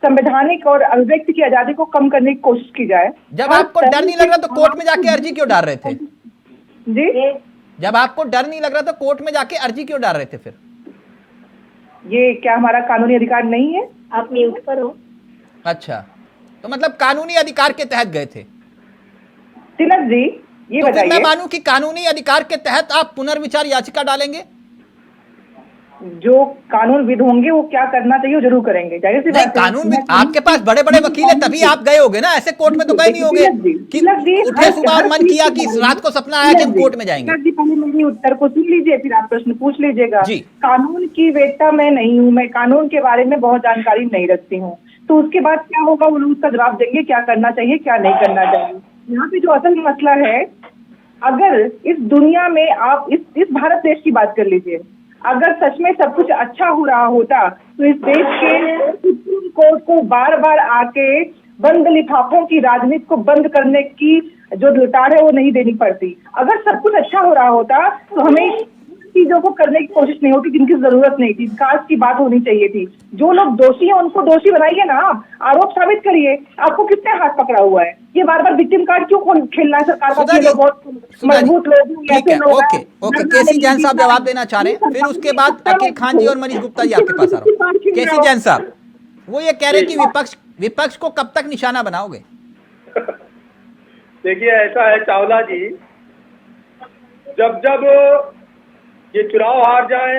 संवैधानिक और अभिव्यक्ति की आजादी को कम करने की कोशिश की जाए, जब आपको डर नहीं लग रहा तो कोर्ट में जाके अर्जी क्यों डाल रहे थे जी? जब आपको डर नहीं लग रहा तो कोर्ट में जाके अर्जी क्यों डाल रहे थे फिर? ये क्या हमारा कानूनी अधिकार नहीं है? आप म्यूट पर हो। अच्छा, तो मतलब कानूनी अधिकार के तहत गए थे। तिलक जी, ये तो बताइए, मैं मानूं कि कानूनी अधिकार के तहत आप पुनर्विचार याचिका डालेंगे? जो कानूनविद होंगे वो क्या करना चाहिए वो जरूर करेंगे। जाहिर सी नहीं, बात है। कानून में आपके पास बड़े बड़े वकील है, तभी आप गए होगे ना, ऐसे कोर्ट में तो गए नहीं होगे कि उठे सुबह और मन किया कि रात को सपना आया कि हम कोर्ट में जाएंगे। जी, पहले मेरी उत्तर को सुन लीजिए, फिर आप प्रश्न पूछ लीजिएगा। जी। कानून की वेत्ता मैं नहीं हूँ, मैं कानून के बारे में बहुत जानकारी नहीं रखती हूँ, तो उसके बाद क्या होगा वो लोग उसका जवाब देंगे क्या करना चाहिए क्या नहीं करना चाहिए। यहाँ पे जो असल मसला है, अगर इस दुनिया में आप इस भारत देश की बात कर लीजिए, अगर सच में सब कुछ अच्छा हो रहा होता तो इस देश के सुप्रीम कोर्ट को बार बार आके बंद लिफाफों की राजनीति को बंद करने की जो लताड़ है वो नहीं देनी पड़ती। अगर सब कुछ अच्छा हो रहा होता तो हमें चीजों को करने की कोशिश नहीं होती जिनकी जरूरत नहीं थी, विकास की बात होनी चाहिए थी। जो लोग दोषी हैं उनको दोषी बनाइए ना, आप आरोप साबित करिए। आपको किसने हाथ पकड़ा हुआ है? ये बार बार विक्टिम कार्ड क्यों खेलना है सरकार का? ये लोग बहुत मजबूत लोग हैं, ठीक है, ऐसे लोग ओके ओके। केसी जैन साहब जवाब देना चाह रहे हैं, फिर उसके बाद अखिल खान जी और मनीष गुप्ता जी आपके पास आ रहा हूं। केसी जैन साहब वो ये कह रहे हैं कि विपक्ष को कब तक निशाना बनाओगे? देखिए ऐसा है चावला जी, जब ये चुनाव हार जाए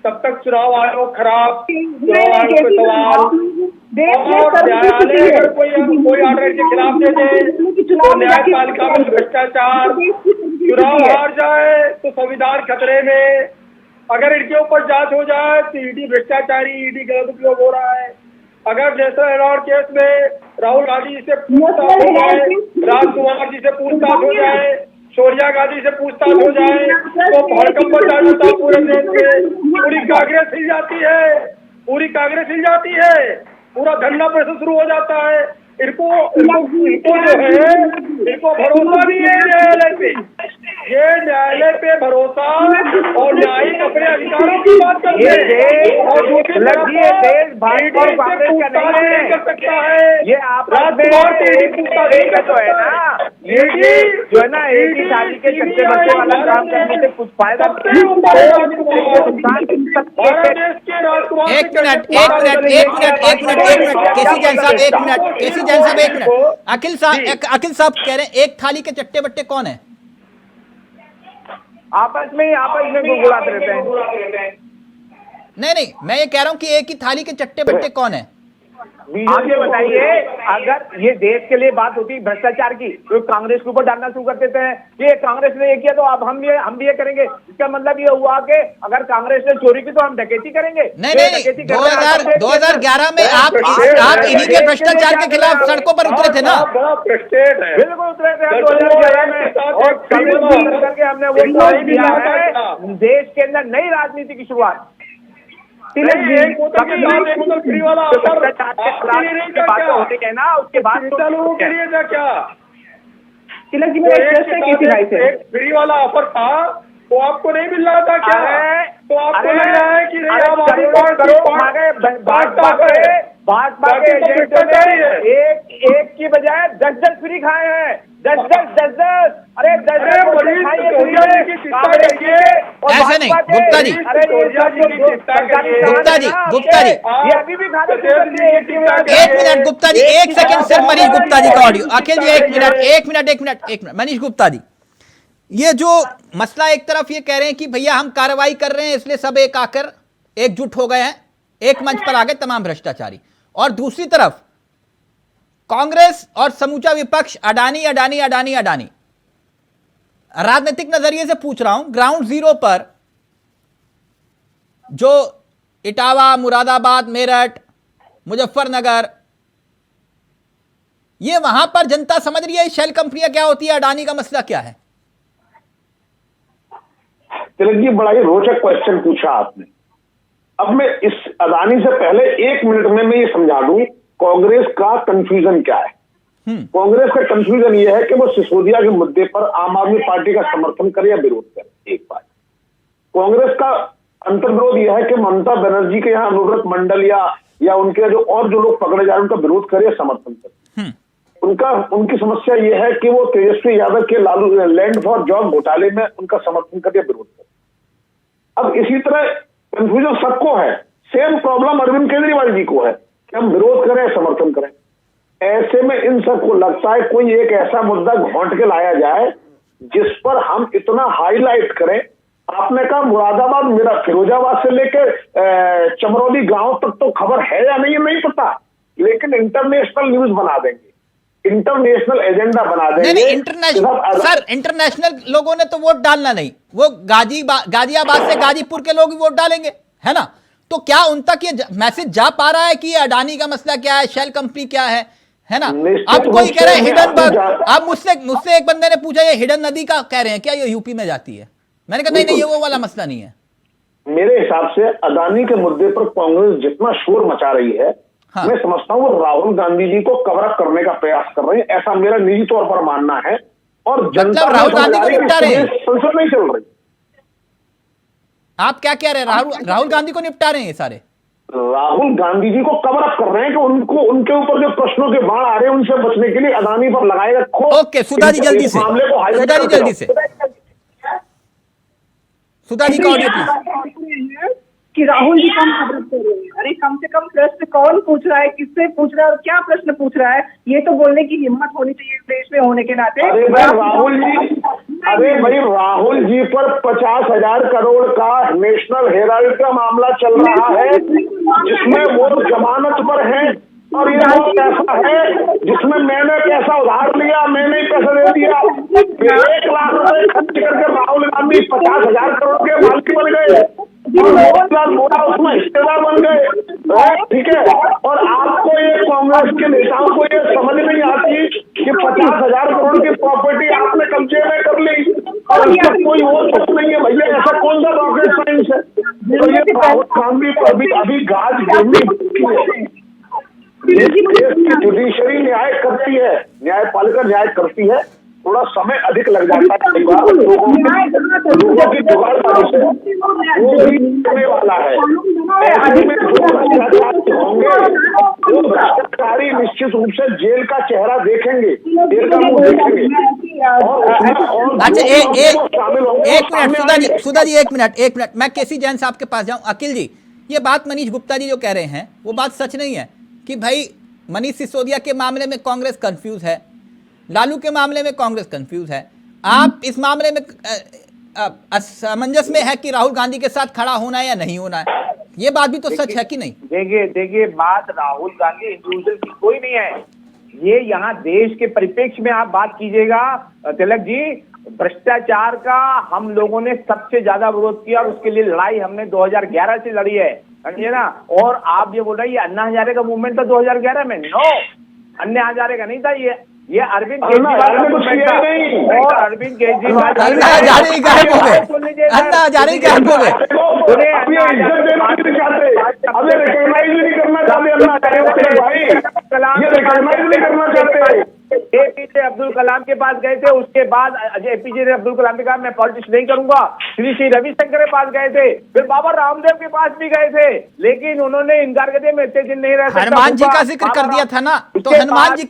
तब तक चुनाव आयोग खराब, चुनाव आयोग पे सवाल, और न्यायालय अगर कोई ऑर्डर के खिलाफ दे दे तो न्यायपालिका में भ्रष्टाचार, चुनाव हार जाए तो संविधान खतरे में, अगर इनके ऊपर जांच हो जाए तो ईडी भ्रष्टाचारी, ईडी गलत उपयोग हो रहा है। अगर नेशनल हेराल्ड केस में राहुल गांधी जी से पूछताछ हो जाए, राजकुमार जी से पूछताछ हो जाए, सोनिया गांधी से पूछताछ हो जाए तो भड़कम मचा जाता है पूरे देश में, पूरी कांग्रेस हिल जाती है, पूरी कांग्रेस हिल जाती है, पूरा धरना प्रदर्शन शुरू हो जाता है। इनको जो है इनको भरोसा नहीं है न्यायालय पे, ये न्यायालय पे भरोसा और न्यायिक अपने अधिकारों की बात करते हैं और दूसरी तरफ देश भाजपा और कांग्रेस का नहीं है कर सकता है। ये आप राजकुमार से तो है ना, ये जो है ना एक ही शादी के चक्के बच्चे वाला काम करने से कुछ फायदा एक मिनट केसी जैन साहब एक मिनट। अखिल साहब कह रहे हैं एक थाली के चट्टे बट्टे कौन है? आपस में गुड़गुड़ाते रहते हैं। नहीं, मैं ये कह रहा हूं कि एक ही थाली के चट्टे बट्टे कौन है? आप ये बताइए, अगर ये देश के लिए बात होती भ्रष्टाचार की तो कांग्रेस के ऊपर डालना शुरू कर देते हैं, ये कांग्रेस ने ये किया तो अब हम ये करेंगे। इसका मतलब ये हुआ कि अगर कांग्रेस ने चोरी की तो हम डकैती करेंगे। नहीं 2011 में आप इन्हीं के भ्रष्टाचार के खिलाफ सड़कों पर उतरे थे ना? बिल्कुल उतरे थे 2011 में, और करके हमने वो किया है देश के अंदर नई राजनीति की शुरुआत। तिलक जी फ्री वाला ऑफर होते हैं ना, उसके बाद लोगों के लिए था क्या? तिलक जी मेरा प्रश्न है केसी भाई से, एक फ्री वाला ऑफर था तो आपको नहीं मिल रहा था क्या? तो आपको लग रहा है कि भाजपा के एजेंटों ने एक की बजाय 10 फ्री खाए हैं, 10। अरे 10 ऐसे नहीं गुप्ता जी, ये अभी भी खा एक मिनट गुप्ता जी, एक सेकंड सिर्फ मनीष गुप्ता जी का ऑडियो। अखिल जी एक मिनट मनीष गुप्ता जी, ये जो मसला एक तरफ ये कह रहे हैं कि भैया हम कार्रवाई कर रहे हैं इसलिए सब एक आकर एकजुट हो गए हैं, एक मंच पर आ गए तमाम भ्रष्टाचारी, और दूसरी तरफ कांग्रेस और समूचा विपक्ष अडानी अडानी अडानी अडानी। राजनीतिक नजरिए से पूछ रहा हूं, ग्राउंड जीरो पर जो इटावा, मुरादाबाद, मेरठ, मुजफ्फरनगर, ये वहां पर जनता समझ रही है शेल कंपनियां क्या होती है, अडानी का मसला क्या है? तिलक जी बड़ा ही रोचक क्वेश्चन पूछा आपने। अब मैं इस अडानी से पहले 1 मिनट में मैं ये समझा दूं कांग्रेस का कंफ्यूजन क्या है। कांग्रेस का कंफ्यूजन ये है कि वो सिसोदिया के मुद्दे पर आम आदमी पार्टी का समर्थन करे या विरोध करे। एक बात, कांग्रेस का अंतर्विरोध यह है कि ममता बनर्जी के यहाँ अनुव्रत मंडल या उनके जो लोग पकड़े जा रहे हैं उनका विरोध करे या समर्थन करे। उनकी समस्या यह है कि वो तेजस्वी यादव के लैंड फॉर जॉब घोटाले में उनका समर्थन करे या विरोध करे। अब इसी तरह कंफ्यूजन सबको है, सेम प्रॉब्लम अरविंद केजरीवाल जी को है कि हम विरोध करें समर्थन करें। ऐसे में इन सबको लगता है कोई एक ऐसा मुद्दा घोंट के लाया जाए जिस पर हम इतना हाईलाइट करें, आपने कहा मुरादाबाद, मेरा फिरोजाबाद से लेकर चमरौली गांव तक तो खबर है या नहीं पता, लेकिन इंटरनेशनल न्यूज बना देंगे, इंटरनेशनल एजेंडा बना देंगे। नहीं इंटरनेशनल सर, इंटरनेशनल लोगों ने तो वोट डालना नहीं, वो गाजियाबाद से गाजीपुर के लोग वोट डालेंगे, है ना? तो क्या उन तक ये मैसेज जा पा रहा है कि ये अडानी का मसला क्या है, शेल कंपनी क्या है ना? अब कोई कह रहा है हिडनबर्ग, अब मुझसे एक बंदे ने पूछा ये हिडन नदी का कह रहे हैं क्या ये यूपी में जाती है? मैंने कहा नहीं ये वो वाला मसला नहीं है। मेरे हिसाब से अडानी के मुद्दे पर कांग्रेस जितना शोर मचा रही है, हाँ। मैं समझता हूँ वो राहुल गांधी जी को कवर अप करने का प्रयास कर रहे हैं, ऐसा मेरा निजी तौर पर मानना है। और जनता राहुल गांधी को निपटा रहे हैं, संसद नहीं चल रही। आप क्या कह रहे हैं? राहुल गांधी को निपटा रहे हैं ये सारे? राहुल गांधी जी को कवर अप कर रहे हैं कि उनको उनके ऊपर जो प्रश्नों के बाढ़ आ रहे हैं उनसे बचने के लिए अडानी पर लगाएगा। ओके सुधा जी जल्दी से, सुधा जी का ऑडियो प्लीज। कि राहुल जी कम खबर कर रहे हैं, अरे कम से कम प्रश्न कौन पूछ रहा है, किससे पूछ रहा है और क्या प्रश्न पूछ रहा है, ये तो बोलने की हिम्मत होनी चाहिए देश में होने के नाते। अरे भाई राहुल जी पर 50,000 करोड़ का नेशनल हेराल्ड का मामला चल रहा है, जिसमें वो जमानत पर है, और ये वो पैसा है जिसमें मैंने पैसा उधार लिया, मैंने ही पैसा दे दिया। 1 लाख रुपए खर्च करके राहुल गांधी 50,000 करोड़ के मालिक बन गए और मोतीलाल वोरा उसमें हिस्सेदार बन गए, ठीक है। और आपको ये कांग्रेस के नेताओं को ये समझ नहीं आती कि 50,000 करोड़ की प्रॉपर्टी आपने कब्जे में कर ली और इसका कोई वो कुछ नहीं है। भैया ऐसा कौन सा रॉकेट साइंस है? तो ये राहुल गांधी को अभी गाज गिरनी, जुडिशरी न्याय करती है, न्यायपालिका न्याय करती है, थोड़ा समय अधिक लग जाता है, लोगों की जुगाड़बाजी से वो भी करने वाला है। ऐसे में जो भ्रष्टाचारी होंगे वो भ्रष्टाचारी निश्चित रूप से जेल का चेहरा देखेंगे, जेल का मुंह देखेंगे। अच्छा एक मिनट सुधा जी एक मिनट मैं केसी जैन साहब के पास जाऊं। अखिल जी, ये बात मनीष गुप्ता जी जो कह रहे हैं वो बात सच नहीं है कि भाई मनीष सिसोदिया के मामले में कांग्रेस कंफ्यूज है, लालू के मामले में कांग्रेस कंफ्यूज है, आप इस मामले में असमंजस में है कि राहुल गांधी के साथ खड़ा होना है या नहीं होना है? ये बात भी तो सच है कि नहीं? देखिए बात राहुल गांधी इंडिविजुअल की कोई नहीं है, ये यहाँ देश के परिप्रेक्ष्य में आप बात कीजिएगा तिलक जी। भ्रष्टाचार का हम लोगों ने सबसे ज्यादा विरोध किया और उसके लिए लड़ाई हमने 2011 से लड़ी है, समझिए ना। और आप ये बोल रहे हैं ये अन्ना हजारे का मूवमेंट था 2011 में, नो, अन्ना हजारे का नहीं था, ये अरविंद केजरीवाल का मूवमेंट था। और अरविंद केजरीवाल अन्ना हजारे गायब हो गए, अन्ना हजारे गायब हो गए। एपीजे अब्दुल कलाम के पास गए थे, उसके बाद एपीजे ने अब्दुल कलाम ने कहा मैं पॉलिटिक्स नहीं करूंगा, श्री रविशंकर के पास गए थे, फिर बाबा रामदेव के पास भी गए थे, लेकिन उन्होंने इनकार कर दिया मैं इतने दिन नहीं रह सकता। हनुमान जी का जिक्र कर दिया था ना, तो हनुमान जी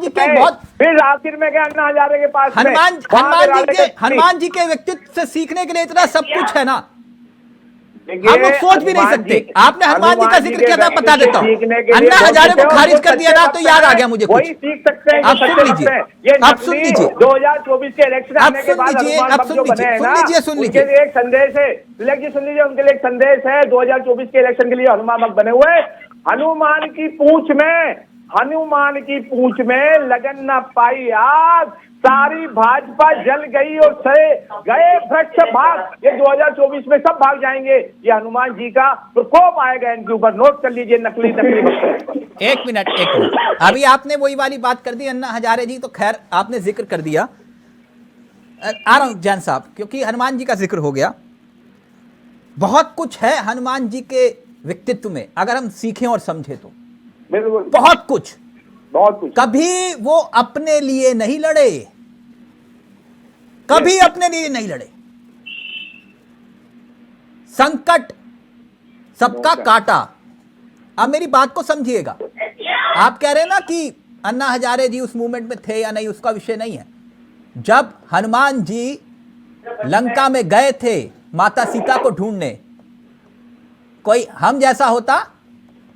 के बहुत, फिर आखिर में गया अन्ना हजारे के पास। हनुमान जी के व्यक्तित्व से सीखने के लिए इतना सब कुछ है ना, हम लोग सोच भी नहीं सकते। आपने हनुमान जी का जिक्र किया था, बता देता हूँ, अन्ना हजारे को खारिज कर दिया ना, तो याद आ गया मुझे कुछ। वही सीख सकते हैं, आप सुन लीजिए, आप सुन लीजिए 2024 के इलेक्शन आने के बाद सुन लीजिए एक संदेश है, तिलक जी सुन लीजिए, उनके लिए एक संदेश है 2024 के इलेक्शन के लिए हनुमान भक्त बने हुए। हनुमान की पूंछ में लगन न पाई आग, सारी भाजपा जल गई और गए भ्रष्ट भाग। ये 2024 में सब भाग जाएंगे, ये हनुमान जी का प्रकोप आएगा इनके ऊपर, नोट कर लीजिए। नकली एक मिनट अभी आपने वही वाली बात कर दी अन्ना हजारे जी, तो खैर आपने जिक्र कर दिया। आ रहा हूं जैन साहब, क्योंकि हनुमान जी का जिक्र हो गया। बहुत कुछ है हनुमान जी के व्यक्तित्व में, अगर हम सीखें और समझें तो बहुत कुछ। कभी वो अपने लिए नहीं लड़े, कभी अपने लिए नहीं लड़े, संकट सबका काटा। अब मेरी बात को समझिएगा, आप कह रहे हैं ना कि अन्ना हजारे जी उस मूवमेंट में थे या नहीं, उसका विषय नहीं है। जब हनुमान जी लंका में गए थे माता सीता को ढूंढने, कोई हम जैसा होता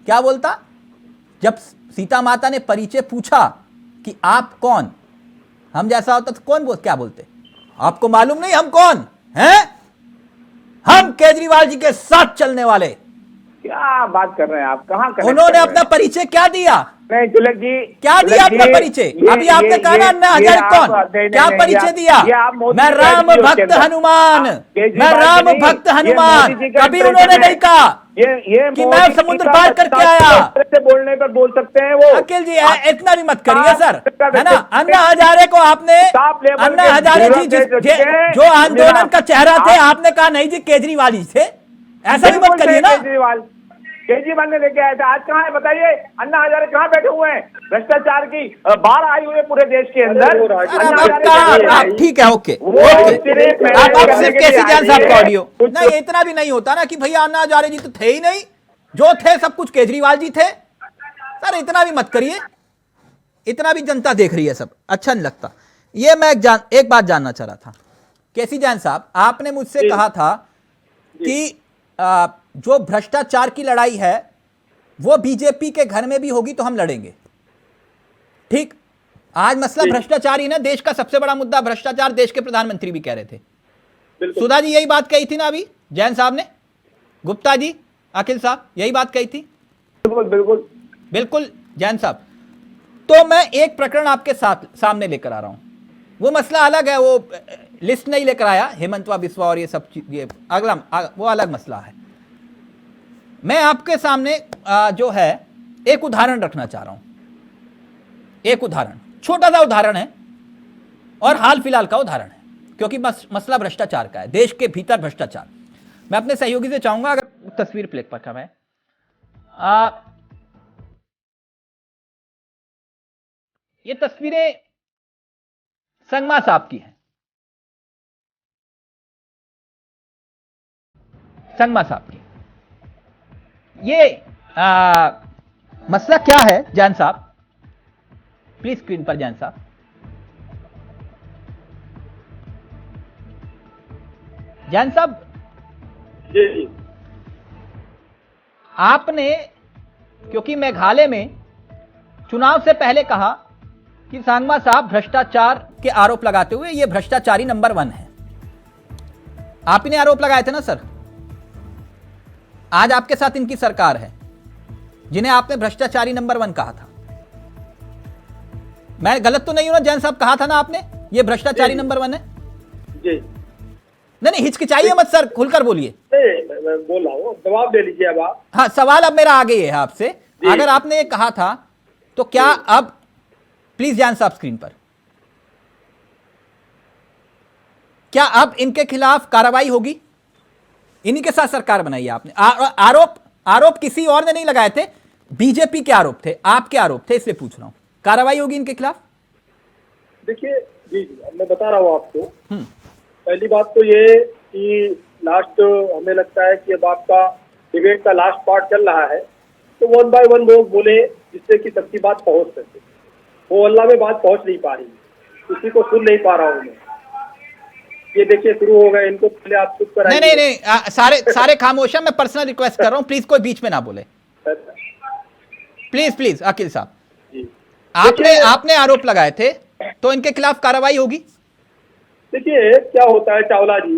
क्या बोलता? जब सीता माता ने परिचय पूछा कि आप कौन, हम जैसा होता तो क्या बोलते? आपको मालूम नहीं हम कौन हैं? केजरीवाल जी के साथ चलने वाले। क्या बात कर रहे हैं आप, कहाँ कर उन्होंने अपना परिचय क्या दिया? नहीं तिलक जी, क्या दिया अपना परिचय? अभी आपने कहा ना अन्ना हजारे कौन, क्या परिचय दिया? मैं राम भक्त हनुमान, मैं राम भक्त हनुमान। कभी उन्होंने नहीं कहा कि मैं समुद्र पार करके आया। बोलने पर बोल सकते हैं वो। अखिल जी इतना भी मत करिए सर, है ना। अन्ना हजारे को आपने, अन्ना हजारे जी जो आंदोलन का चेहरा थे, आपने कहा नहीं जी केजरीवाल जी थे, ऐसा भी मत करिए ना। केजरीवाल ने लेके आया था, आज कहाँ है बताइए? अन्ना हजारे कहाँ बैठे हुए हैं? भ्रष्टाचार की बाढ़ आई हुई है पूरे देश के अंदर। ठीक है, ओके ओके। आप सिर्फ केसी जान साहब का ऑडियो नहीं, इतना भी नहीं होता ना कि भैया अन्ना हजारे जी तो थे ही नहीं, जो थे सब कुछ केजरीवाल जी थे। सर इतना भी मत करिए, इतना भी जनता देख रही है सब, अच्छा नहीं लगता। ये मैं एक बात जानना चाह रहा था, केसी जान साहब, आपने मुझसे कहा था कि जो भ्रष्टाचार की लड़ाई है वो बीजेपी के घर में भी होगी तो हम लड़ेंगे। ठीक, आज मसला भ्रष्टाचार ही ना, देश का सबसे बड़ा मुद्दा भ्रष्टाचार, देश के प्रधानमंत्री भी कह रहे थे। सुधा जी यही बात कही थी ना अभी जैन साहब ने, गुप्ता जी, अखिल साहब यही बात कही थी। बिल्कुल बिल्कुल बिल्कुल जैन साहब। तो मैं एक प्रकरण आपके सामने लेकर आ रहा हूं, वो मसला अलग है, वो लिस्ट नहीं लेकर आया हेमंतवा बिस्वा और ये सब चीज, ये अगला वो अलग मसला है। मैं आपके सामने जो है एक उदाहरण रखना चाह रहा हूं, एक उदाहरण, छोटा सा उदाहरण है और हाल फिलहाल का उदाहरण है, क्योंकि मसला भ्रष्टाचार का है, देश के भीतर भ्रष्टाचार। मैं अपने सहयोगी से चाहूंगा अगर तस्वीर प्ले पर का, मैं ये तस्वीरें संगमा साहब की हैं, संगमा साहब की। ये मसला क्या है जैन साहब, प्लीज स्क्रीन पर जैन साहब। जैन साहब जी, आपने, क्योंकि मेघालय में चुनाव से पहले कहा कि सांगमा साहब भ्रष्टाचार के आरोप लगाते हुए ये भ्रष्टाचारी नंबर 1 है, आप ही ने आरोप लगाए थे ना सर। आज आपके साथ इनकी सरकार है जिन्हें आपने भ्रष्टाचारी नंबर 1 कहा था। मैं गलत तो नहीं हूं ना जैन साहब, कहा था ना आपने ये भ्रष्टाचारी नंबर 1 है जी। नहीं हिचकिचाइए मत सर, खुलकर बोलिए। मैं बोल रहा हूँ, जवाब दे लीजिए अब आप। हाँ, सवाल अब मेरा आगे है आपसे, अगर आपने ये कहा था तो क्या अब, प्लीज जैन साहब स्क्रीन पर, क्या अब इनके खिलाफ कार्रवाई होगी? इन्हीं के साथ सरकार बनाई है आपने। आरोप किसी और ने नहीं लगाए थे, बीजेपी के आरोप थे, आपके आरोप थे, इसलिए पूछ रहा हूं, कार्रवाई होगी इनके खिलाफ? देखिए जी, मैं बता रहा हूँ आपको। पहली बात तो ये कि लास्ट, हमें लगता है कि अब आपका डिबेट का लास्ट पार्ट चल रहा है, तो 1 बाय 1 लोग बोले जिससे कि सबकी बात पहुंच सके। वो अल्लाह में बात पहुंच नहीं पा रही, किसी को सुन नहीं पा रहा हूं मैं। ये देखिए शुरू हो गए, इनको पहले आप चुप कराइए। नहीं, सारे खामोश हैं। मैं पर्सनल रिक्वेस्ट कर रहा हूं, प्लीज कोई बीच में ना बोले, प्लीज अखिल साहब। आपने आरोप लगाए थे तो इनके खिलाफ कार्रवाई होगी? देखिए क्या होता है चावला जी,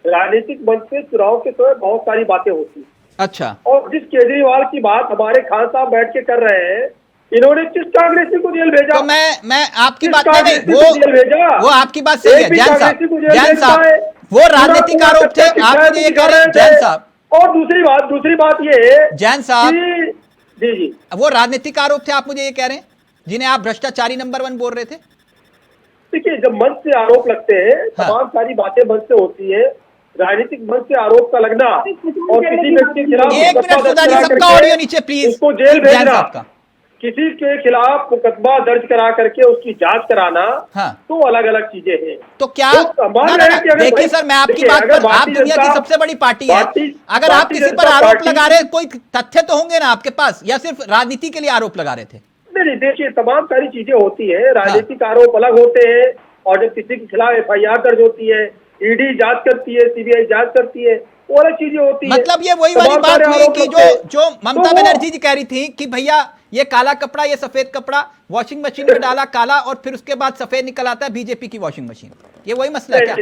राजनीतिक मंच पे चुनाव के समय बहुत सारी बातें होती हैं। अच्छा, और जिस केजरीवाल की बात हमारे खान साहब बैठ के कर रहे हैं, इन्होंने किस कांग्रेसी को जेल भेजा? तो मैं आपकी बात नहीं, वो आपकी बात सही है जैन साहब, वो राजनीतिक आरोप थे, आप मुझे ये कह रहे हैं जैन साहब। और दूसरी बात ये जैन साहब, जी, वो राजनीतिक आरोप थे, आप मुझे ये कह रहे हैं, जिन्हें आप भ्रष्टाचारी नंबर 1 बोल रहे थे? देखिए जब मंच से आरोप लगते हैं, तमाम सारी बातें मंच से होती है। राजनीतिक मंच से आरोप का लगना और किसी व्यक्ति के खिलाफ, एक मिनट सुधा जी, सबका ऑडियो नीचे प्लीज, उसको जेल भेजना, किसी के खिलाफ मुकदमा दर्ज करा करके उसकी जांच कराना, तो अलग अलग चीजें हैं। तो क्या देखिए सर, मैं आपकी बात पर, आप दुनिया की सबसे बड़ी पार्टी है, अगर आप किसी पर आरोप लगा रहे हैं, कोई तथ्य तो होंगे ना आपके पास, या सिर्फ राजनीति के लिए आरोप लगा रहे थे? नहीं, देखिए तमाम सारी चीजें होती है, राजनीतिक आरोप अलग होते हैं, और जब किसी के खिलाफ FIR दर्ज होती है, ईडी जांच करती है, CBI जांच करती है, वो अलग चीजें होती है। मतलब ये वही वाली बात हुई कि जो ममता बनर्जी जी कह रही थी कि भैया ये काला कपड़ा, ये सफेद कपड़ा वॉशिंग मशीन में डाला काला, और फिर उसके बाद सफेद निकल आता है बीजेपी की वॉशिंग मशीन, ये वही मसला है क्या?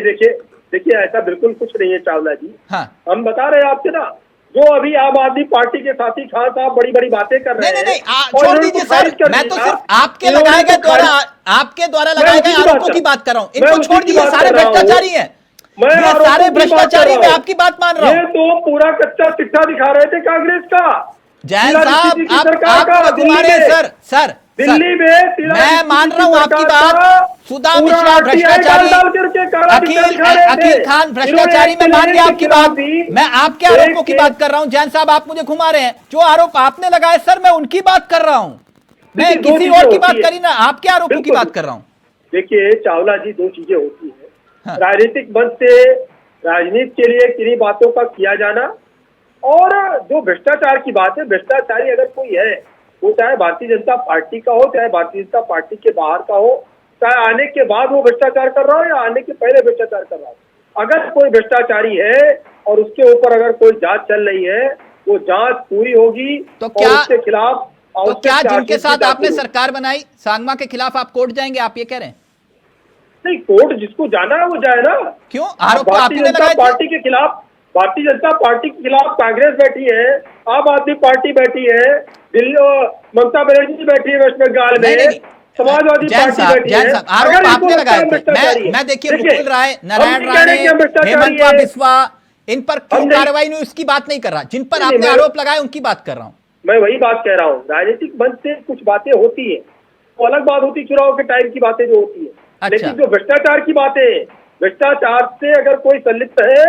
देखिए ऐसा बिल्कुल कुछ नहीं है चावला जी। हाँ हम बता रहे हैं आपसे ना, जो अभी आम आदमी पार्टी के साथी खान साहब बड़ी बड़ी बातें कर रहे नहीं हैं। नहीं नहीं, और छोड़ इन्होंने दीजिए तो खारिज सर, कर मैं तो दिया। सिर्फ आपके इन्होंने लगाए गए तो खारिज- द्वारा, आपके द्वारा मैं लगाए उसी गए की बात आरोपों कर- की बात कर रहा हूँ। मैं इनको उसी छोड़ की दीजिए, बात सारे कर रहा हूँ। भ्रष्टाचारी हैं, मैं ये आरोपों सारे की बात कर भ्रष्टाचारी, रहा मैं हूँ। आपकी बात मान रहा ये हूँ। तो पूरा कच्चा चिट्ठा दिखा रहे थे कांग्रेस का। जैन शीला साहब, दीक्षित की आप सरकार का आपको घुमा रहे हैं दिल्ली में। सर दिल्ली में शीला मैं दीक्षित मान की रहा हूं आपकी सरकार बात। का सुधा पूरा मिश्रा RTI भ्रष्टाचारी, डाल करके काला चिट्ठा दिखा रहे थे। अकील खान भ्रष्टाचारी, मैं मान गया आपकी बात। मैं आपके आरोपों की बात कर रहा हूं। जैन साहब, आप मुझे घुमा रहे हैं। जो आरोप आपने लगाए सर, मैं उनकी बात कर रहा हूं। मैं देखिए, दो किसी चीजें और की होती बात है। करी ना, आपके आरोपों की बिल्कुल। बात कर रहा हूं। देखिए चावला जी, दो चीजें होती है। हाँ। राजनीतिक मंच से राजनीति के लिए किन्हीं बातों का किया जाना, और जो भ्रष्टाचार की बात है, भ्रष्टाचारी अगर कोई है, वो चाहे भारतीय जनता पार्टी का हो, चाहे भारतीय जनता पार्टी के बाहर का हो, चाहे आने के बाद वो भ्रष्टाचार कर रहा हो या आने के पहले भ्रष्टाचार कर रहा हो, अगर कोई भ्रष्टाचारी है और उसके ऊपर अगर कोई जांच चल रही है, वो जांच पूरी होगी तो और क्या- उसके खिलाफ तो क्या आवश्यक जिनके चार्जशीट साथ दाखिल आपने होगी। सरकार बनाई, सांगमा के खिलाफ आप कोर्ट जाएंगे, आप ये कह रहे हैं? नहीं, कोर्ट जिसको जाना है वो जाए ना। क्यों? आरोप तो आप भारतीय ही ने जनता लगाए थे। पार्टी के खिलाफ, भारतीय जनता पार्टी के खिलाफ कांग्रेस बैठी है, आम आदमी पार्टी बैठी है, दिल्ली ममता बनर्जी बैठी है वेस्ट बंगाल नहीं, में, नहीं, समाजवादी जैन पार्टी साहब, बैठी जैन है। साहब, आरोप अगर इनको आपने लगता है लगाए थे। भ्रष्टाचारी है, मैं देखिए, देखिए, मुकुल राय, हम नारायण नहीं कह रहे राणे, कि हम भ्रष्टाचारी हेमंत है। बिस्वा, इन पर क्यों हम नहीं- कार्रवाई नहीं, उसकी बात नहीं कर रहा। जिन पर नहीं, आपने मैं- आरोप लगाए उनकी बात कर रहा हूं। मैं वही बात कह रहा हूँ, राजनीतिक मंच से कुछ बातें होती है, वो अलग बात होती, चुनाव के टाइम की बातें जो होती है। अच्छा। लेकिन जो भ्रष्टाचार की बातें हैं, भ्रष्टाचार से अगर कोई संलिप्त है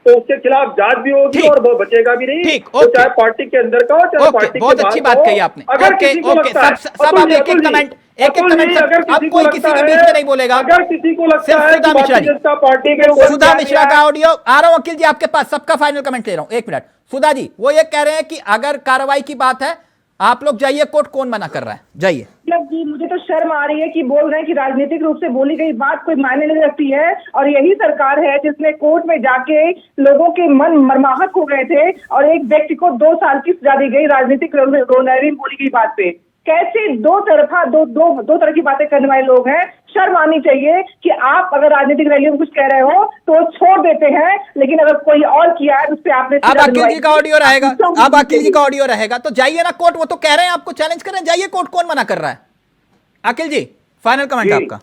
तो उसके खिलाफ जांच भी होगी ठीक। और वो बचेगा भी नहीं। ठीक, वो ओके। चाहे पार्टी के अंदर का हो, चाहे ओके, पार्टी के बहुत बाहर अच्छी का बात हो। कही आपने। अगर ओके, किसी को ओके, लगता है, सब अतुल आप जी, एक अतुल एक जी, कमेंट, अतुल जी, अगर अब किसी को कोई लगता किसी के है, बीच में नहीं बोलेगा। अगर किसी को लगता सिर्फ है सुधा कि मिश्रा भारतीय जी। जनता पार्टी के ऊपर सुधा मिश्रा का ऑडियो आ रहा हूं। अखिल जी, आपके पास सबका फाइनल कमेंट ले रहा हूं, एक मिनट। सुधा जी, वो ये कह रहे हैं कि अगर कार्रवाई की बात है, आप लोग जाइए कोर्ट, कौन मना कर रहा है, जाइए। जी, मुझे तो शर्म आ रही है कि बोल रहे हैं कि राजनीतिक रूप से बोली गई बात कोई मायने नहीं रखती है, और यही सरकार है जिसने कोर्ट में जाके लोगों के मन मरमाहत हो गए थे और एक व्यक्ति को 2 साल की सजा दी गई राजनीतिक रोनारिन बोली गई बात पे। कैसे दो तरह की बातें करने वाले लोग हैं। शर्म आनी चाहिए कि आप अगर राजनीतिक रैलियों में कुछ कह रहे हो तो छोड़ देते हैं, लेकिन अगर कोई और किया है उस पर आपने अब अखिल जी का ऑडियो रहेगा, अब अखिल जी का ऑडियो रहेगा, तो जाइए ना कोर्ट। वो तो कह रहे हैं, आपको चैलेंज कर रहे हैं, जाइए कोर्ट, कौन मना कर रहा है? अखिल जी, फाइनल कमेंट आपका।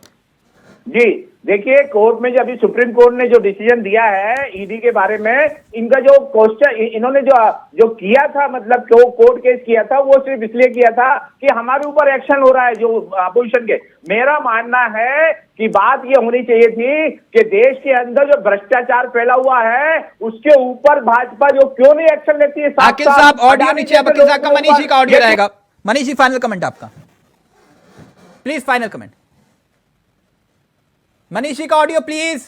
जी देखिए, कोर्ट में जो अभी सुप्रीम कोर्ट ने जो डिसीजन दिया है ईडी के बारे में, इनका जो क्वेश्चन इन्होंने जो किया था, मतलब जो कोर्ट केस किया था, वो सिर्फ इसलिए किया था कि हमारे ऊपर एक्शन हो रहा है जो अपोजिशन के। मेरा मानना है कि बात ये होनी चाहिए थी कि देश के अंदर जो भ्रष्टाचार फैला हुआ है उसके ऊपर भाजपा जो क्यों नहीं एक्शन लेती है। अखिल साहब, ऑडियो नीचे, अब अखिल साहब का, मनीष जी का ऑडियो रहेगा। मनीष जी, फाइनल कमेंट आपका please, final comment. Manish ji का audio please,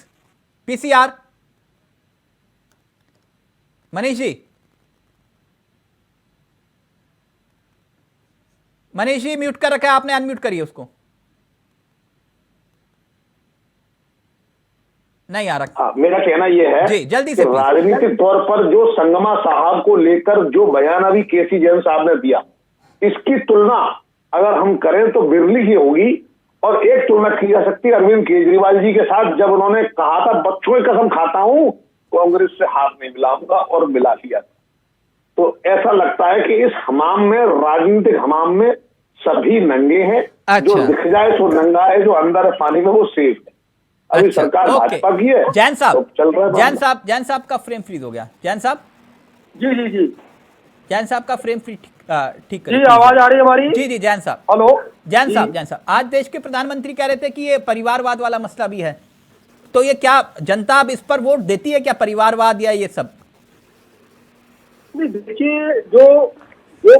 PCR. Manish ji, Manish ji mute कर रखा है आपने, अनम्यूट करिए उसको। नहीं आ रहा। मेरा कहना यह है जी, जल्दी से कि राजनीतिक तौर पर जो संगमा साहब को लेकर जो बयान अभी केसी जैन साहब ने दिया, इसकी तुलना अगर हम करें तो बिरली ही होगी। और एक तुलना की जा सकती है अरविंद केजरीवाल जी के साथ, जब उन्होंने कहा था बच्चों की कसम खाता हूं कांग्रेस से हाथ नहीं मिलाऊंगा, और मिला लिया। तो ऐसा लगता है कि इस हमाम में, राजनीतिक हमाम में सभी नंगे हैं। जो दिख जाए तो नंगा है, जो अंदर है पानी में वो सेफ है। अभी सरकार भाजपा की है। जैन साहब, तो चल रहा है। जैन साहब का फ्रेम फ्रीज हो गया। जैन साहब, जी जी जी, जैन साहब का फ्रेम फ्री ठीक जी, आवाज आ रही है हमारी? जी जी, जैन साहब। हेलो, जैन साहब, आज देश के प्रधानमंत्री कह रहे थे कि ये परिवारवाद वाला मसला भी है, तो ये क्या जनता अब इस पर वोट देती है क्या, परिवारवाद या ये सब? नहीं, देखिए, जो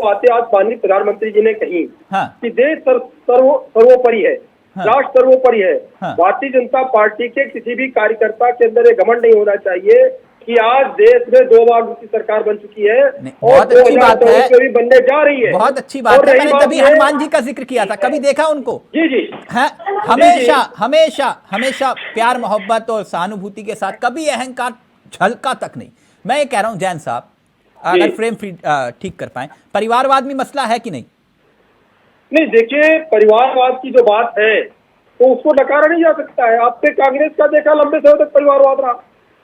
बातें आज माननीय प्रधानमंत्री जी ने कही, हाँ। कि देश सर्वोपरि है, हाँ। राष्ट्र सर्वोपरि है। हाँ। भारतीय जनता पार्टी के किसी भी कार्यकर्ता के अंदर ये घमंड नहीं होना चाहिए कि आज देश में 2 बार की सरकार बन चुकी है और बहुत अच्छी बात है, भी बनने जा रही है। बहुत अच्छी बात है। मैंने तभी हनुमान जी का जिक्र किया था, कभी देखा उनको? जी जी, हमेशा हमेशा हमेशा प्यार मोहब्बत और सहानुभूति के साथ, कभी अहंकार झलका तक नहीं। मैं ये कह रहा हूं जैन साहब, अगर फ्रेम ठीक कर पाए, परिवारवाद में मसला है कि नहीं? नहीं, देखिए, परिवारवाद की जो बात है तो उसको नकारा नहीं जा सकता है। आपने कांग्रेस का देखा, लंबे समय तक परिवारवाद रहा।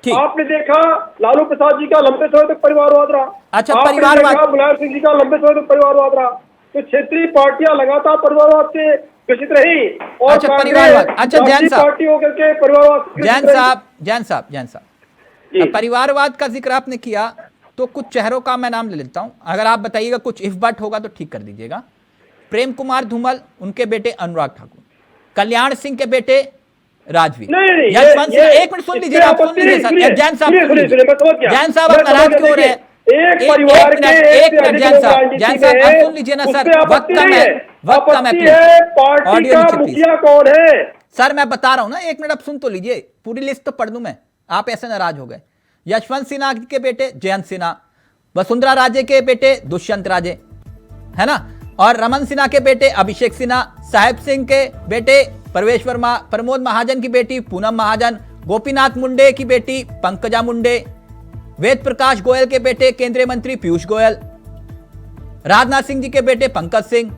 ठीक। आपने देखा लालू प्रसाद जी का लंबे समय तक परिवारवाद रहा। अच्छा, आपने परिवारवाद, देखा मुलायम सिंह जी का लंबे समय तक परिवारवाद रहा। तो क्षेत्रीय पार्टियां लगातार परिवारवाद से ग्रसित रही और अच्छा, कांग्रेस परिवारवाद। अच्छा, जैन राष्ट्रीय साहब, पार्टी होकर के परिवारवाद से ग्रसित जैन रही। साहब अब परिवारवाद का जिक्र आपने किया तो कुछ चेहरों का मैं नाम ले लेता हूं, अगर आप बताइएगा कुछ इफ बट होगा तो ठीक कर दीजिएगा। प्रेम कुमार धूमल, उनके बेटे अनुराग ठाकुर, कल्याण सिंह के बेटे राजवीर, नहीं, यशवंत सिन्हा। ये- एक मिनट सुन लीजिए, आप सुन लीजिए सर। सुनिए, जैन साहब सुनिए, सुन लीजिए। सुनिए, मैं समझ गया। जैन साहब मैं आप नाराज समझ क्यों हो रहे हैं? एक परिवार के एक मिनट जैन साहब, आप सुन लीजिए ना सर, वक्त कम है, वक्त कम है, पार्टी ऑडियो का नीचे प्लीज। मुखिया कौन है? सर मैं बता रहा हूं ना, एक मिनट आप सुन तो लीजिए, पूरी लिस्ट तो पढ़ दूं मैं, आप ऐसे नाराज हो गए। यशवंत सिन्हा के बेटे जयंत सिन्हा, वसुंधरा राजे के बेटे दुष्यंत राजे, है ना, और रमन सिन्हा के बेटे अभिषेक सिन्हा, साहेब सिंह के बेटे प्रवेश वर्मा, प्रमोद महाजन की बेटी पूनम महाजन, गोपीनाथ मुंडे की बेटी पंकजा मुंडे, वेद प्रकाश गोयल के बेटे केंद्रीय मंत्री पीयूष गोयल, राजनाथ सिंह जी के बेटे पंकज सिंह।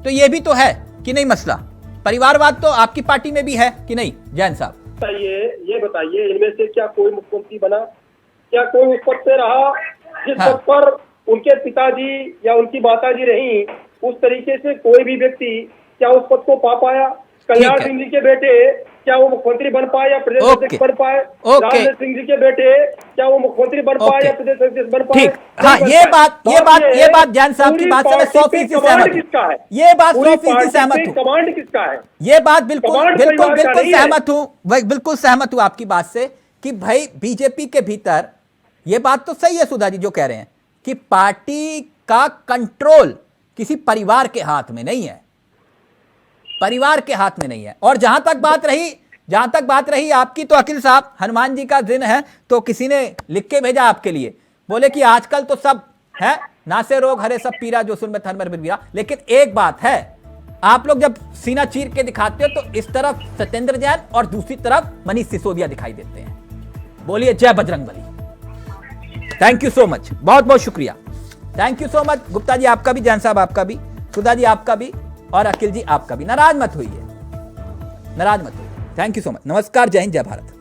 तो ये भी तो है कि नहीं मसला? परिवारवाद तो आपकी पार्टी में भी है कि नहीं जैन साहब? ये बताइए, इनमें से क्या कोई मुख्यमंत्री बना? क्या कोई उस पद पे रहा जिस हाँ। पद पर उनके पिताजी या उनकी माताजी रही? उस तरीके से कोई भी व्यक्ति क्या उस पद को पा पाया? कल्याण सिंह जी के बेटे क्या वो मुख्यमंत्री बन पाए या प्रदेश अध्यक्ष बन पाए? राजनाथ सिंह जी के बेटे क्या वो मुख्यमंत्री बन पाए या प्रदेश अध्यक्ष बन पाए? ठीक, हाँ, ये बात जैन साहब की बात से मैं 100% सहमत हूँ। ये बात 100% सहमत हूँ। कमांड किसका है? ये बात बिल्कुल कमांड बिल्कुल परिवार का बिल्कुल नहीं है। सहमत हूँ, बिल्कुल सहमत हूँ आपकी बात से कि भाई बीजेपी के भीतर ये बात तो सही है सुधा जी जो कह रहे हैं कि पार्टी का कंट्रोल किसी परिवार के हाथ में नहीं है, परिवार के हाथ में नहीं है। और जहां तक बात रही आपकी, तो अखिल साहब हनुमान जी का दिन है तो किसी ने लिख के भेजा आपके लिए, बोले कि आजकल तो सब है नासे रोग हरे सब पीरा जो सुन में थन में बिरबिरा। लेकिन एक बात है, आप लोग जब सीना चीर के दिखाते हो तो इस तरफ सत्येंद्र जैन और दूसरी तरफ मनीष सिसोदिया दिखाई देते हैं। बोलिए जय Bajrangbali. Thank you so much, बहुत बहुत शुक्रिया, thank you so much. Gupta ji आपका भी, जैन साहब आपका भी, सुधा जी आपका भी, और अखिल जी आपका भी। नाराज मत होइए, नाराज मत होइए। Thank you so much. नमस्कार, जय हिंद, जय भारत।